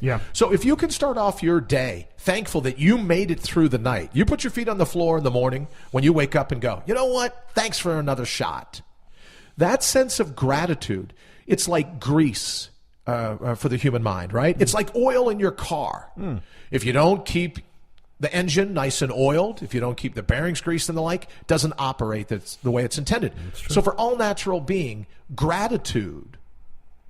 Yeah. So if you can start off your day thankful that you made it through the night, you put your feet on the floor in the morning when you wake up and go, you know what? Thanks for another shot. That sense of gratitude, it's like grease for the human mind, right? It's like oil in your car. If you don't keep the engine nice and oiled, if you don't keep the bearings greased and the like, it doesn't operate the way it's intended. So for all natural being, gratitude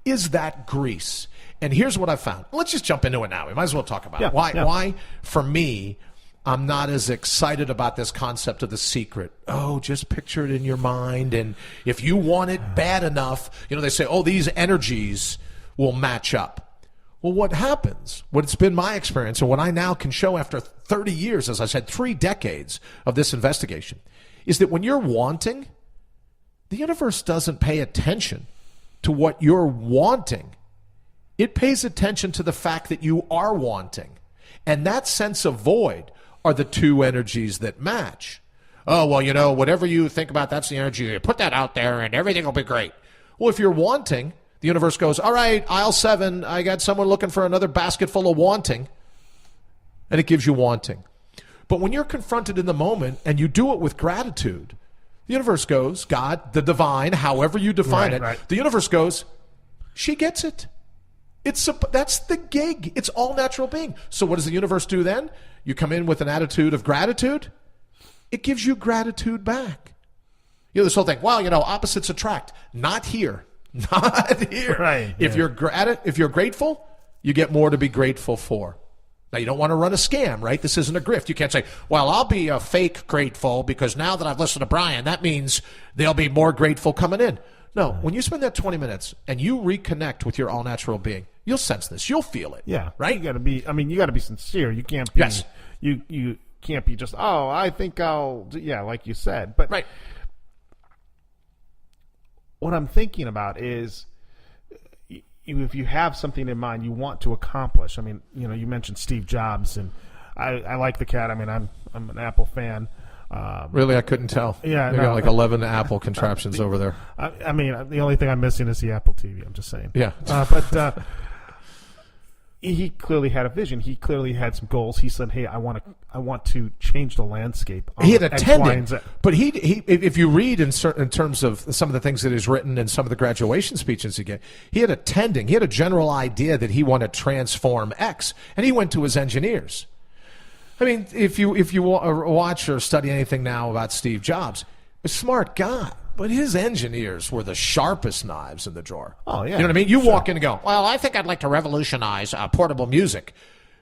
is that grease. And here's what I found. Let's just jump into it now. We might as well talk about it. Why, for me, I'm not as excited about this concept of The Secret. Oh, just picture it in your mind. And if you want it bad enough, they say, oh, these energies will match up. Well, what happens, what's been my experience, and what I now can show after 30 years, as I said, 3 decades of this investigation, is that when you're wanting, the universe doesn't pay attention to what you're wanting. It pays attention to the fact that you are wanting. And that sense of void are the two energies that match. Oh, well, whatever you think about, that's the energy. You put that out there and everything will be great. Well, if you're wanting, the universe goes, all right, aisle 7, I got someone looking for another basket full of wanting. And it gives you wanting. But when you're confronted in the moment and you do it with gratitude, the universe goes, God, the divine, however you define it, the universe goes, she gets it. That's the gig. It's all natural being. So what does the universe do then? You come in with an attitude of gratitude. It gives you gratitude back. This whole thing, opposites attract. Not here. Not here. Right. If you're grateful, you get more to be grateful for. Now, you don't want to run a scam, right? This isn't a grift. You can't say, well, I'll be a fake grateful because now that I've listened to Brian, that means there'll be more grateful coming in. No, when you spend that 20 minutes and you reconnect with your all-natural being, you'll sense this. You'll feel it. Yeah. Right? You got to be sincere. You can't be, yes. You can't be just, I think I'll, like you said. But right. What I'm thinking about is, if you have something in mind you want to accomplish. I mean, you mentioned Steve Jobs, and I like the cat. I mean, I'm an Apple fan. Really, I couldn't tell. Yeah, they got like 11 Apple contraptions over there. I mean, the only thing I'm missing is the Apple TV. I'm just saying. Yeah, but he clearly had a vision. He clearly had some goals. He said, "Hey, I want to change the landscape." He had a tending, but he if you read in terms of some of the things that he's written and some of the graduation speeches he gave, he had a tending. He had a general idea that he wanted to transform X, and he went to his engineers. I mean, if you watch or study anything now about Steve Jobs, a smart guy. But his engineers were the sharpest knives in the drawer. Oh, yeah. You know what I mean? You walk in and go, well, I think I'd like to revolutionize portable music.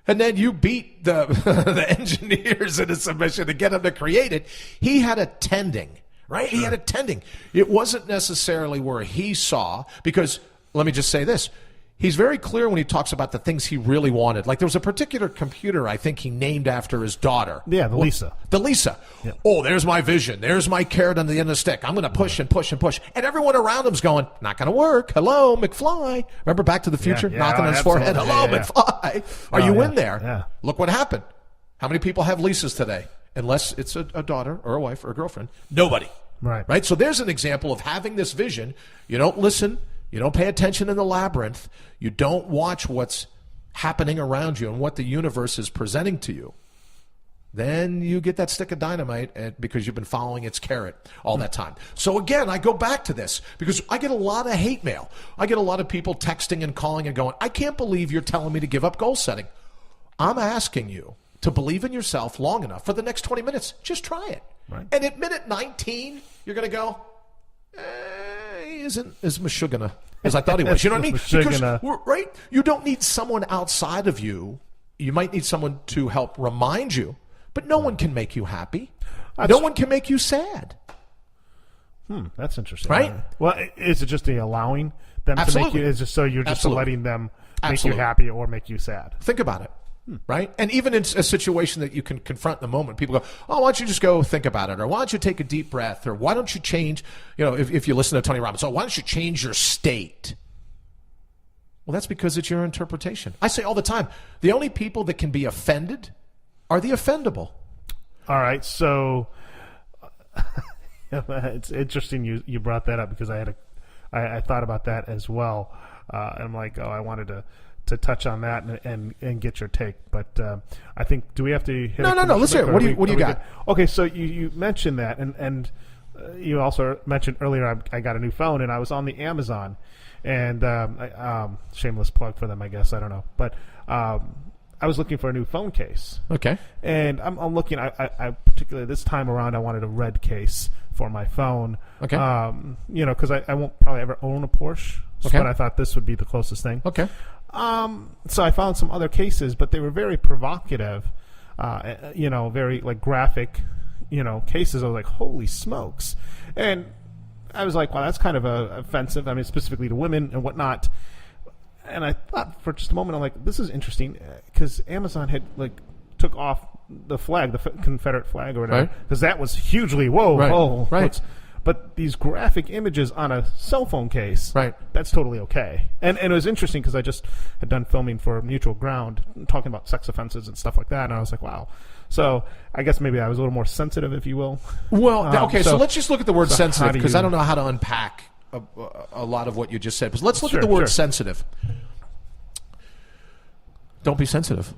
And then you beat the the engineers in a submission to get them to create it. He had a tending, right? Sure. He had a tending. It wasn't necessarily where he saw, because let me just say this. He's very clear when he talks about the things he really wanted. Like there was a particular computer I think he named after his daughter. Yeah, the Lisa. The Lisa. Yeah. Oh, there's my vision. There's my carrot on the end of the stick. I'm going to push and push and push. And everyone around him's going, not going to work. Hello, McFly. Remember Back to the Future? Yeah, knocking on his forehead. Hello, McFly. Are you in there? Yeah. Look what happened. How many people have Lisas today? Unless it's a daughter or a wife or a girlfriend. Nobody. Right? So there's an example of having this vision. You don't listen. You don't pay attention in the labyrinth. You don't watch what's happening around you and what the universe is presenting to you. Then you get that stick of dynamite because you've been following its carrot all that time. So again, I go back to this because I get a lot of hate mail. I get a lot of people texting and calling and going, I can't believe you're telling me to give up goal setting. I'm asking you to believe in yourself long enough for the next 20 minutes. Just try it. Right. And at minute 19, you're going to go, he isn't as mashugana as I thought he was. You know what I mean? Because, right? You don't need someone outside of you. You might need someone to help remind you, but no one can make you happy. No one can make you sad. That's interesting. Right? Well, is it just the allowing them to make you? Is it so you're just letting them make you happy or make you sad? Think about it. Right? And even in a situation that you can confront in the moment, people go, oh, why don't you just go think about it? Or why don't you take a deep breath? Or why don't you change, if you listen to Tony Robbins, why don't you change your state? Well, that's because it's your interpretation. I say all the time, the only people that can be offended are the offendable. All right. So it's interesting you brought that up because I thought about that as well. And I'm like, I wanted to touch on that and get your take, but I think do we have to hit no let's hear it. What do you got? Okay, so you mentioned that and you also mentioned earlier I got a new phone and I was on the Amazon and shameless plug for them, I guess, I don't know, but I was looking for a new phone case. Okay. And I'm looking, I particularly this time around I wanted a red case for my phone. Okay. Because I won't probably ever own a Porsche, okay, but I thought this would be the closest thing. Okay. So I found some other cases, but they were very provocative, very like graphic, cases. I was like, holy smokes. And I was like, wow, that's kind of offensive. I mean, specifically to women and whatnot. And I thought for just a moment, I'm like, this is interesting because Amazon had took off the flag, the Confederate flag or whatever, because that was hugely Right. But these graphic images on a cell phone case, that's totally okay. And it was interesting because I just had done filming for Mutual Ground, talking about sex offenses and stuff like that, and I was like, wow. So I guess maybe I was a little more sensitive, if you will. Well, okay, so let's just look at the word sensitive, because I don't know how to unpack a lot of what you just said. But let's look at the word sensitive. Don't be sensitive.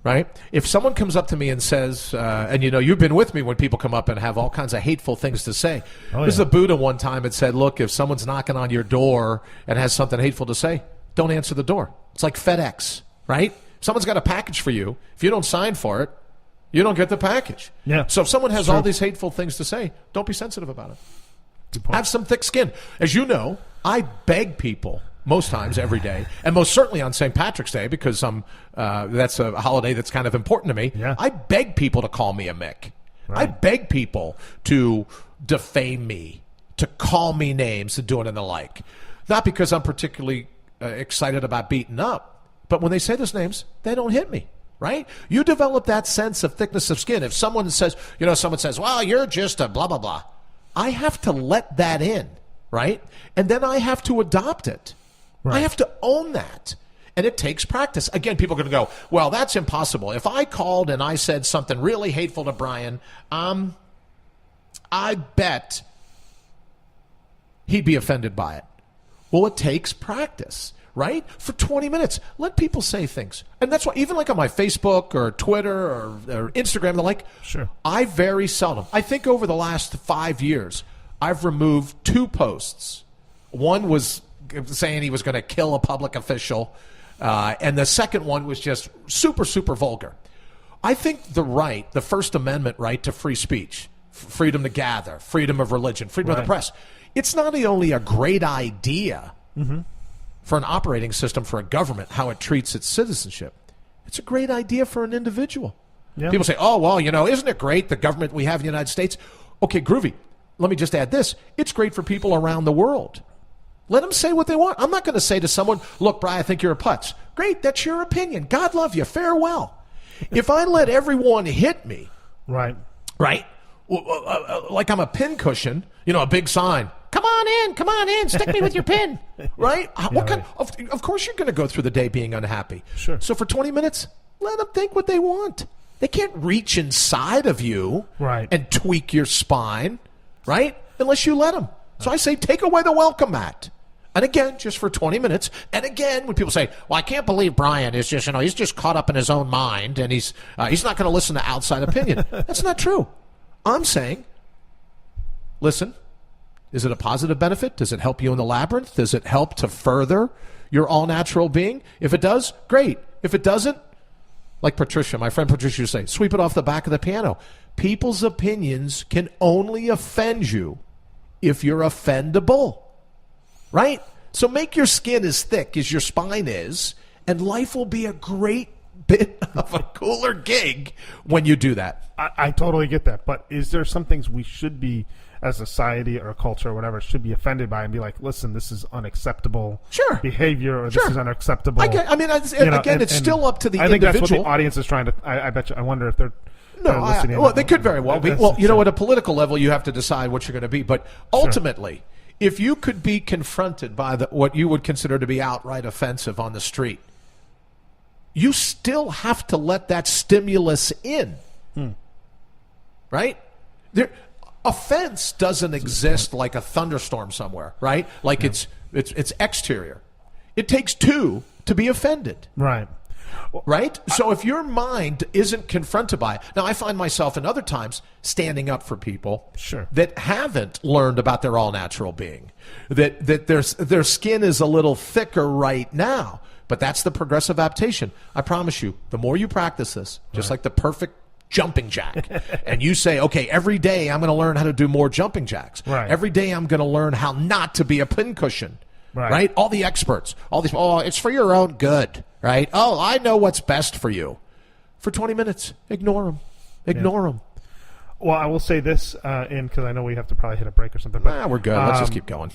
Right? If someone comes up to me and says, and you've been with me when people come up and have all kinds of hateful things to say. This is the Buddha one time had said, look, if someone's knocking on your door and has something hateful to say, don't answer the door. It's like FedEx, right? Someone's got a package for you. If you don't sign for it, you don't get the package. Yeah. So if someone has all these hateful things to say, don't be sensitive about it. Have some thick skin. As you know, I beg people most times every day, and most certainly on St. Patrick's Day, because that's a holiday that's kind of important to me. Yeah. I beg people to call me a Mick. Right. I beg people to defame me, to call me names, and do it and the like. Not because I'm particularly excited about beating up, but when they say those names, they don't hit me. Right? You develop that sense of thickness of skin. If someone says, well, you're just a blah, blah, blah. I have to let that in, right? And then I have to adopt it. Right. I have to own that. And it takes practice. Again, people are going to go, well, that's impossible. If I called and I said something really hateful to Brian, I bet he'd be offended by it. Well, it takes practice, right? For 20 minutes, let people say things. And that's why, even like on my Facebook or Twitter or Instagram, the like, I very seldom, I think over the last 5 years, I've removed 2 posts. One was saying he was going to kill a public official, and the second one was just super, super vulgar. I think the First Amendment right to free speech, freedom to gather, freedom of religion, freedom of the press, it's not only a great idea for an operating system for a government, how it treats its citizenship, it's a great idea for an individual. Yeah. People say, oh, well, isn't it great, the government we have in the United States? Okay, groovy. Let me just add this. It's great for people around the world. Let them say what they want. I'm not going to say to someone, look, Brian, I think you're a putz. Great, that's your opinion. God love you. Farewell. If I let everyone hit me, right, like I'm a pincushion, a big sign, come on in, stick me with your pin, right? Of course you're going to go through the day being unhappy. Sure. So for 20 minutes, let them think what they want. They can't reach inside of you and tweak your spine, right, unless you let them. So I say take away the welcome mat. And again, just for 20 minutes. And again, when people say, well, I can't believe Brian is just, he's just caught up in his own mind and he's not going to listen to outside opinion. That's not true. I'm saying, listen, is it a positive benefit? Does it help you in the labyrinth? Does it help to further your all-natural being? If it does, great. If it doesn't, like Patricia, my friend Patricia used to say, sweep it off the back of the piano. People's opinions can only offend you if you're offendable. Right? So make your skin as thick as your spine is, and life will be a great bit of a cooler gig when you do that. I totally get that. But is there some things we should be, as a society or a culture or whatever, should be offended by and be like, listen, this is unacceptable behavior, or this is unacceptable? It's still up to the individual. I think that's what the audience is trying to, I wonder if they're listening. Well, they could very well be. Well, at a political level, you have to decide what you're going to be. But ultimately, if you could be confronted by what you would consider to be outright offensive on the street, you still have to let that stimulus in. Right? Offense doesn't exist like a thunderstorm somewhere, right? Like it's exterior. It takes 2 to be offended. Right. Right? So if your mind isn't confronted by it. Now, I find myself in other times standing up for people that haven't learned about their all-natural being, that their skin is a little thicker right now, but that's the progressive adaptation. I promise you, the more you practice this, just like the perfect jumping jack, and you say, okay, every day I'm going to learn how to do more jumping jacks. Right. Every day I'm going to learn how not to be a pincushion. Right? All the experts, it's for your own good. Right? Oh, I know what's best for you. For 20 minutes, ignore them. Ignore them. Well, I will say this, because I know we have to probably hit a break or something. But we're good. Let's just keep going.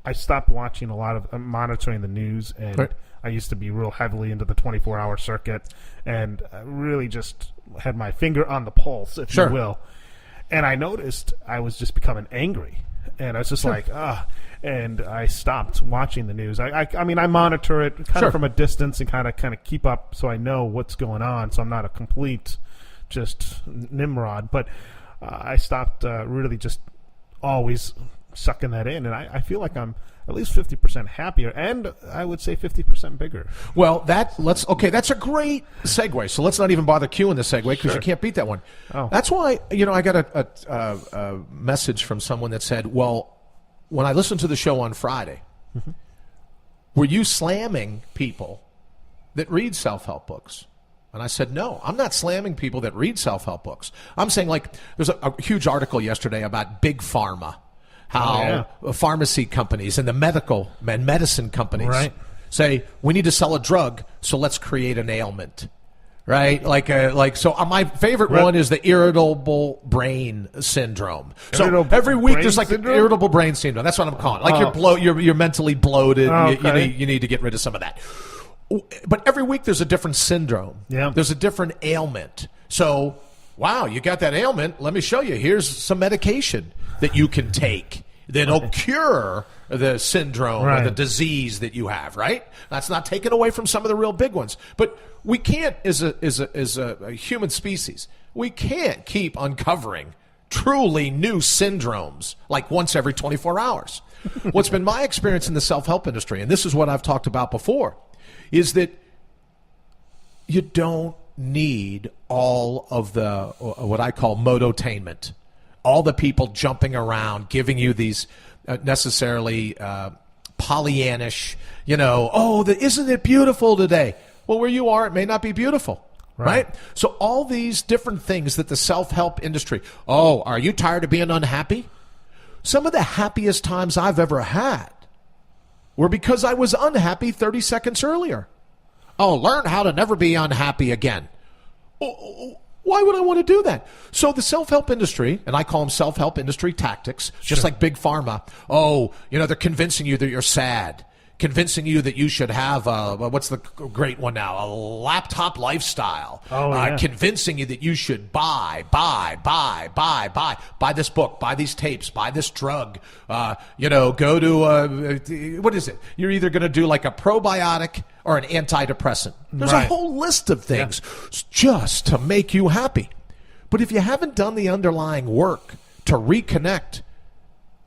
I stopped watching a lot of monitoring the news, and Right. I used to be real heavily into the 24-hour circuit, and I really just had my finger on the pulse, if Sure. you will. And I noticed I was just becoming angry, and I was just like, and I stopped watching the news. I mean, I monitor it kind Sure. of from a distance and kind of keep up so I know what's going on, so I'm not a complete just Nimrod. But I stopped really just always sucking that in, and I feel like I'm at least 50% happier, and I would say 50% bigger. Well, that's a great segue. So let's not even bother cueing the segue because you can't beat that one. Oh. That's why, I got a message from someone that said, well, when I listened to the show on Friday, were you slamming people that read self-help books? And I said, no, I'm not slamming people that read self-help books. I'm saying, like, there's a huge article yesterday about big pharma. How pharmacy companies and the medical and medicine companies say we need to sell a drug, so let's create an ailment, right? So my favorite one is the irritable brain syndrome. So every week there's like an irritable brain syndrome. That's what I'm calling it. Like you're mentally bloated. You need to get rid of some of that. But every week there's a different syndrome. Yeah. There's a different ailment. So, wow, you got that ailment. Let me show you. Here's some medication that you can take that'll cure the syndrome or the disease that you have, right? That's not taken away from some of the real big ones. But we can't, as a human species, we can't keep uncovering truly new syndromes like once every 24 hours. What's been my experience in the self-help industry, and this is what I've talked about before, is that you don't need all of the what I call modotainment. All the people jumping around, giving you these necessarily Pollyannish, isn't it beautiful today? Well, where you are, it may not be beautiful, right? So all these different things that the self-help industry, are you tired of being unhappy? Some of the happiest times I've ever had were because I was unhappy 30 seconds earlier. Learn how to never be unhappy again. Why would I want to do that? So the self-help industry, and I call them self-help industry tactics, just like big pharma. They're convincing you that you're sad, convincing you that you should have what's the great one now? A laptop lifestyle. Convincing you that you should buy this book, buy these tapes, buy this drug. Go to what is it? You're either going to do like a probiotic or an antidepressant. There's a whole list of things just to make you happy. But if you haven't done the underlying work to reconnect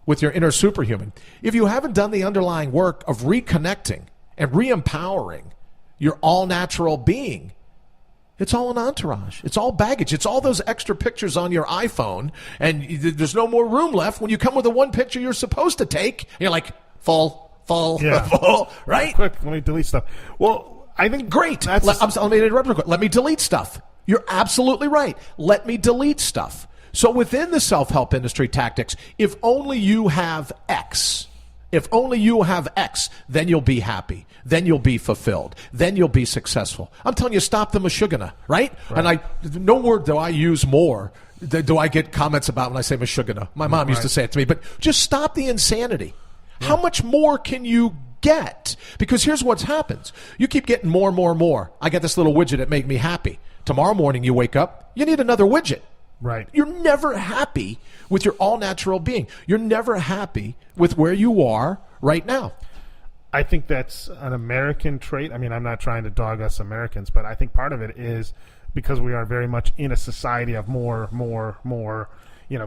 with your inner superhuman, if you haven't done the underlying work of reconnecting and re-empowering your all-natural being, it's all an entourage. It's all baggage. It's all those extra pictures on your iPhone, and there's no more room left when you come with the one picture you're supposed to take. And you're like, full, right? Quick, let me delete stuff. Well, I think great. Let me interrupt real quick. Let me delete stuff. You're absolutely right. Let me delete stuff. So within the self-help industry tactics, if only you have X, then you'll be happy. Then you'll be fulfilled. Then you'll be successful. I'm telling you, stop the mashugana, right? And no word do I use more. Do I get comments about when I say mashugana? My mom used to say it to me. But just stop the insanity. How much more can you get? Because here's what happens. You keep getting more and more and more. I got this little widget that made me happy. Tomorrow morning you wake up, you need another widget. Right. You're never happy with your all-natural being. You're never happy with where you are right now. I think that's an American trait. I mean, I'm not trying to dog us Americans, but I think part of it is because we are very much in a society of more,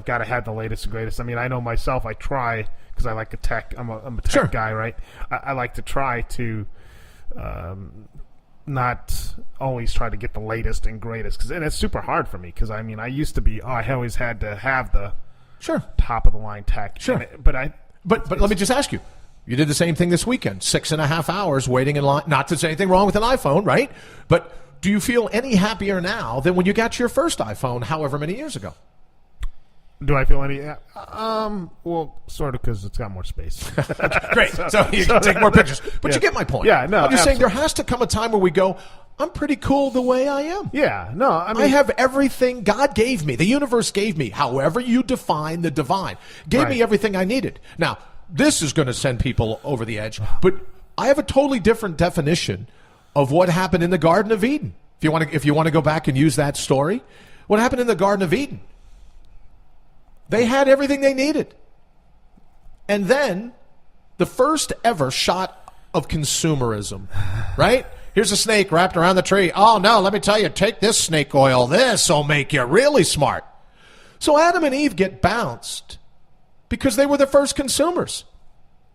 got to have the latest and greatest. I mean, I know myself, I try, because I like tech. I'm a tech guy, right? I like to try to not always try to get the latest and greatest, and it's super hard for me, because I mean, I used to be, I always had to have the top of the line tech. But let me just ask you, you did the same thing this weekend, 6.5 hours waiting in line. Not that there's anything wrong with an iPhone, right? But do you feel any happier now than when you got your first iPhone however many years ago? Do I feel any? Well, sort of, because it's got more space. Great. So you can take more pictures. But you get my point. Yeah, no, I'm just saying there has to come a time where we go, I'm pretty cool the way I am. Yeah, no, I mean, I have everything God gave me. The universe gave me, however you define the divine, gave me everything I needed. Now, this is going to send people over the edge. But I have a totally different definition of what happened in the Garden of Eden. If you want to go back and use that story, what happened in the Garden of Eden? They had everything they needed. And then the first ever shot of consumerism, right? Here's a snake wrapped around the tree. Oh, no, let me tell you, take this snake oil. This will make you really smart. So Adam and Eve get bounced because they were the first consumers.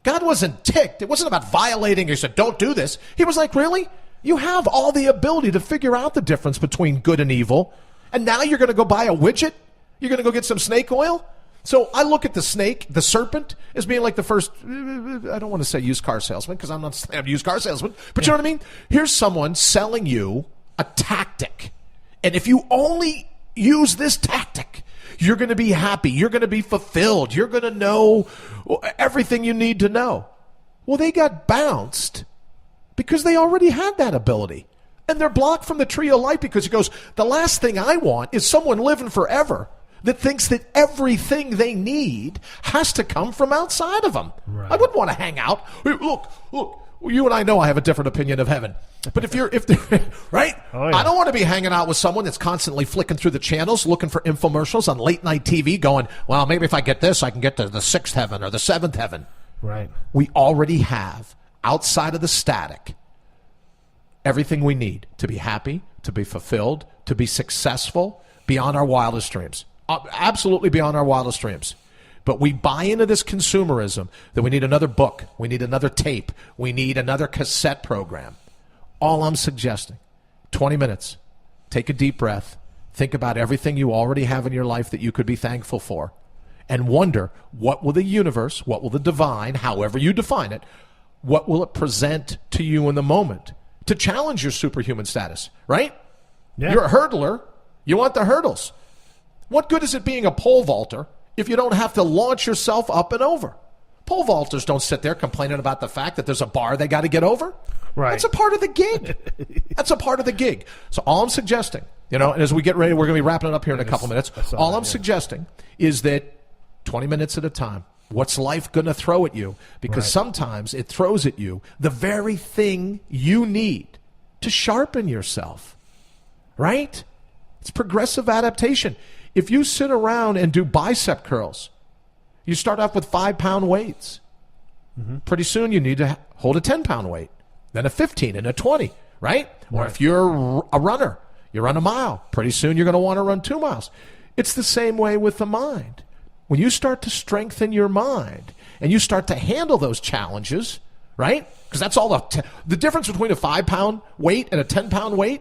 God wasn't ticked. It wasn't about violating. He said, don't do this. He was like, really? You have all the ability to figure out the difference between good and evil. And now you're going to go buy a widget? You're going to go get some snake oil? So I look at the snake, the serpent, as being like the first, I don't want to say used car salesman because I'm not a used car salesman, but you know what I mean? Here's someone selling you a tactic. And if you only use this tactic, you're going to be happy. You're going to be fulfilled. You're going to know everything you need to know. Well, they got bounced because they already had that ability. And they're blocked from the tree of life because he goes, the last thing I want is someone living forever that thinks that everything they need has to come from outside of them. Right. I wouldn't want to hang out. Look, you and I know I have a different opinion of heaven. But right? Oh, yeah. I don't want to be hanging out with someone that's constantly flicking through the channels, looking for infomercials on late night TV, going, well, maybe if I get this, I can get to the sixth heaven or the seventh heaven. Right. We already have, outside of the static, everything we need to be happy, to be fulfilled, to be successful, beyond our wildest dreams. Absolutely beyond our wildest dreams. But we buy into this consumerism that we need another book, we need another tape, we need another cassette program. All I'm suggesting, 20 minutes, take a deep breath, think about everything you already have in your life that you could be thankful for, and wonder, what will the universe, what will the divine, however you define it, what will it present to you in the moment to challenge your superhuman status, right? Yeah. You're a hurdler. You want the hurdles. What good is it being a pole vaulter if you don't have to launch yourself up and over? Pole vaulters don't sit there complaining about the fact that there's a bar they got to get over. Right. That's a part of the gig. That's a part of the gig. So all I'm suggesting, and as we get ready, we're going to be wrapping it up here in a couple minutes. All I'm suggesting is that 20 minutes at a time, what's life going to throw at you? Because sometimes it throws at you the very thing you need to sharpen yourself. Right? It's progressive adaptation. If you sit around and do bicep curls, you start off with 5-pound weights. Mm-hmm. Pretty soon you need to hold a 10-pound weight, then a 15 and a 20, right? Or if you're a runner, you run a mile. Pretty soon you're going to want to run 2 miles. It's the same way with the mind. When you start to strengthen your mind and you start to handle those challenges, right? Because that's all the difference between a 5-pound weight and a 10-pound weight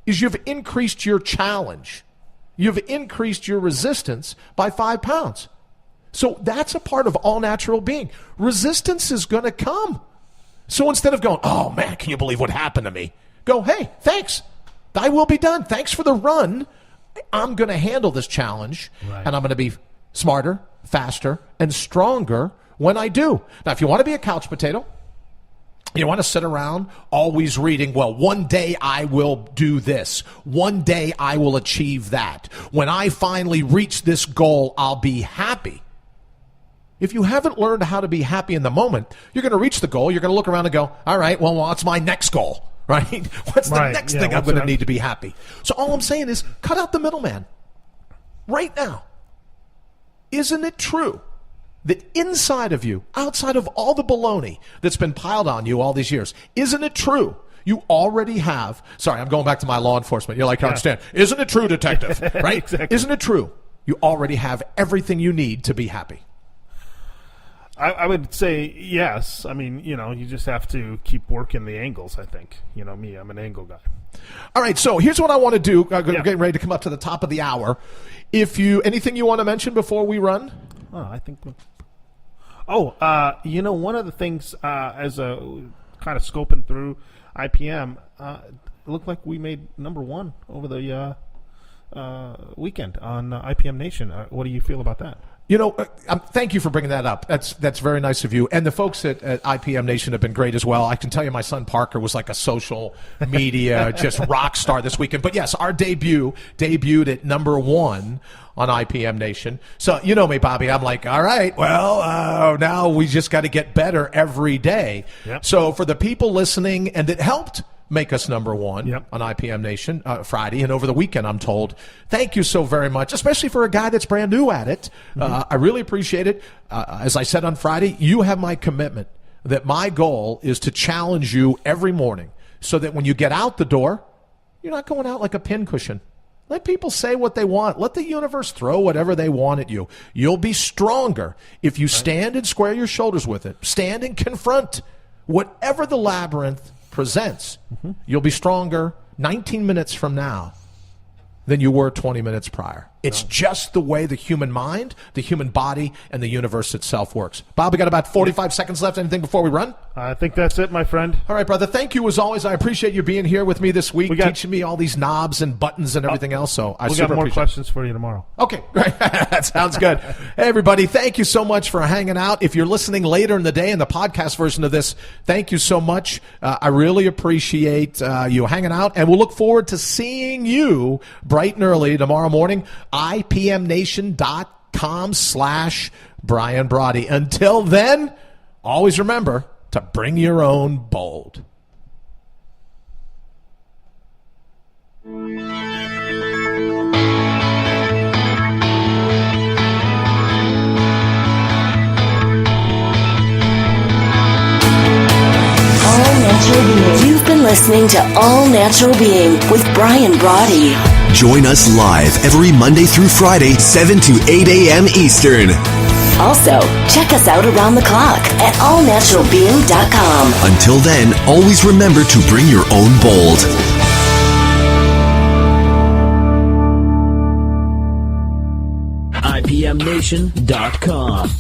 is you've increased your challenge. You've increased your resistance by 5 pounds. So that's a part of all natural being. Resistance is going to come. So instead of going, oh, man, can you believe what happened to me? Go, hey, thanks. Thy will be done. Thanks for the run. I'm going to handle this challenge, and I'm going to be smarter, faster, and stronger when I do. Now, if you want to be a couch potato, you want to sit around always reading, well, one day I will do this. One day I will achieve that. When I finally reach this goal, I'll be happy. If you haven't learned how to be happy in the moment, you're going to reach the goal. You're going to look around and go, all right, well, what's my next goal, right? What's the next thing I'm going to need to be happy? So all I'm saying is cut out the middleman right now. Isn't it true that inside of you, outside of all the baloney that's been piled on you all these years, isn't it true you already have, sorry, I'm going back to my law enforcement. You're like, I understand. Isn't it true, detective? Right? Exactly. Isn't it true you already have everything you need to be happy? I would say yes. I mean, you just have to keep working the angles, I think. Me, I'm an angle guy. All right, so here's what I want to do. Getting ready to come up to the top of the hour. Anything you want to mention before we run? I think... one of the things as a kind of scoping through IPM, it looked like we made number 1 over the weekend on IPM Nation. What do you feel about that? Thank you for bringing that up. That's very nice of you. And the folks at IPM Nation have been great as well. I can tell you my son Parker was like a social media just rock star this weekend. But yes, our debuted at number 1 on IPM Nation. So you know me, Bobby. I'm like, all right, well, now we just got to get better every day. Yep. So for the people listening and that helped make us number 1 Yep. on IPM Nation Friday and over the weekend, I'm told. Thank you so very much, especially for a guy that's brand new at it. I really appreciate it. As I said on Friday, you have my commitment that my goal is to challenge you every morning so that when you get out the door, you're not going out like a pincushion. Let people say what they want. Let the universe throw whatever they want at you. You'll be stronger if you stand and square your shoulders with it. Stand and confront whatever the labyrinth presents. You'll be stronger 19 minutes from now than you were 20 minutes prior. It's just the way the human mind, the human body, and the universe itself works. Bob, we got about 45 seconds left. Anything before we run? I think that's it, my friend. All right, brother. Thank you as always. I appreciate you being here with me this week, teaching me all these knobs and buttons and everything else. So I we super got more appreciate questions for you tomorrow. Okay, great. That sounds good. Hey, everybody, thank you so much for hanging out. If you're listening later in the day in the podcast version of this, thank you so much. I really appreciate you hanging out, and we'll look forward to seeing you bright and early tomorrow morning, ipmnation.com/Brian Brawdy. Until then, always remember to bring your own bold. You've been listening to All Natural Being with Brian Brawdy. Join us live every Monday through Friday, 7 to 8 a.m. Eastern. Also, check us out around the clock at allnaturalbeing.com. Until then, always remember to bring your own bold. IPMNation.com.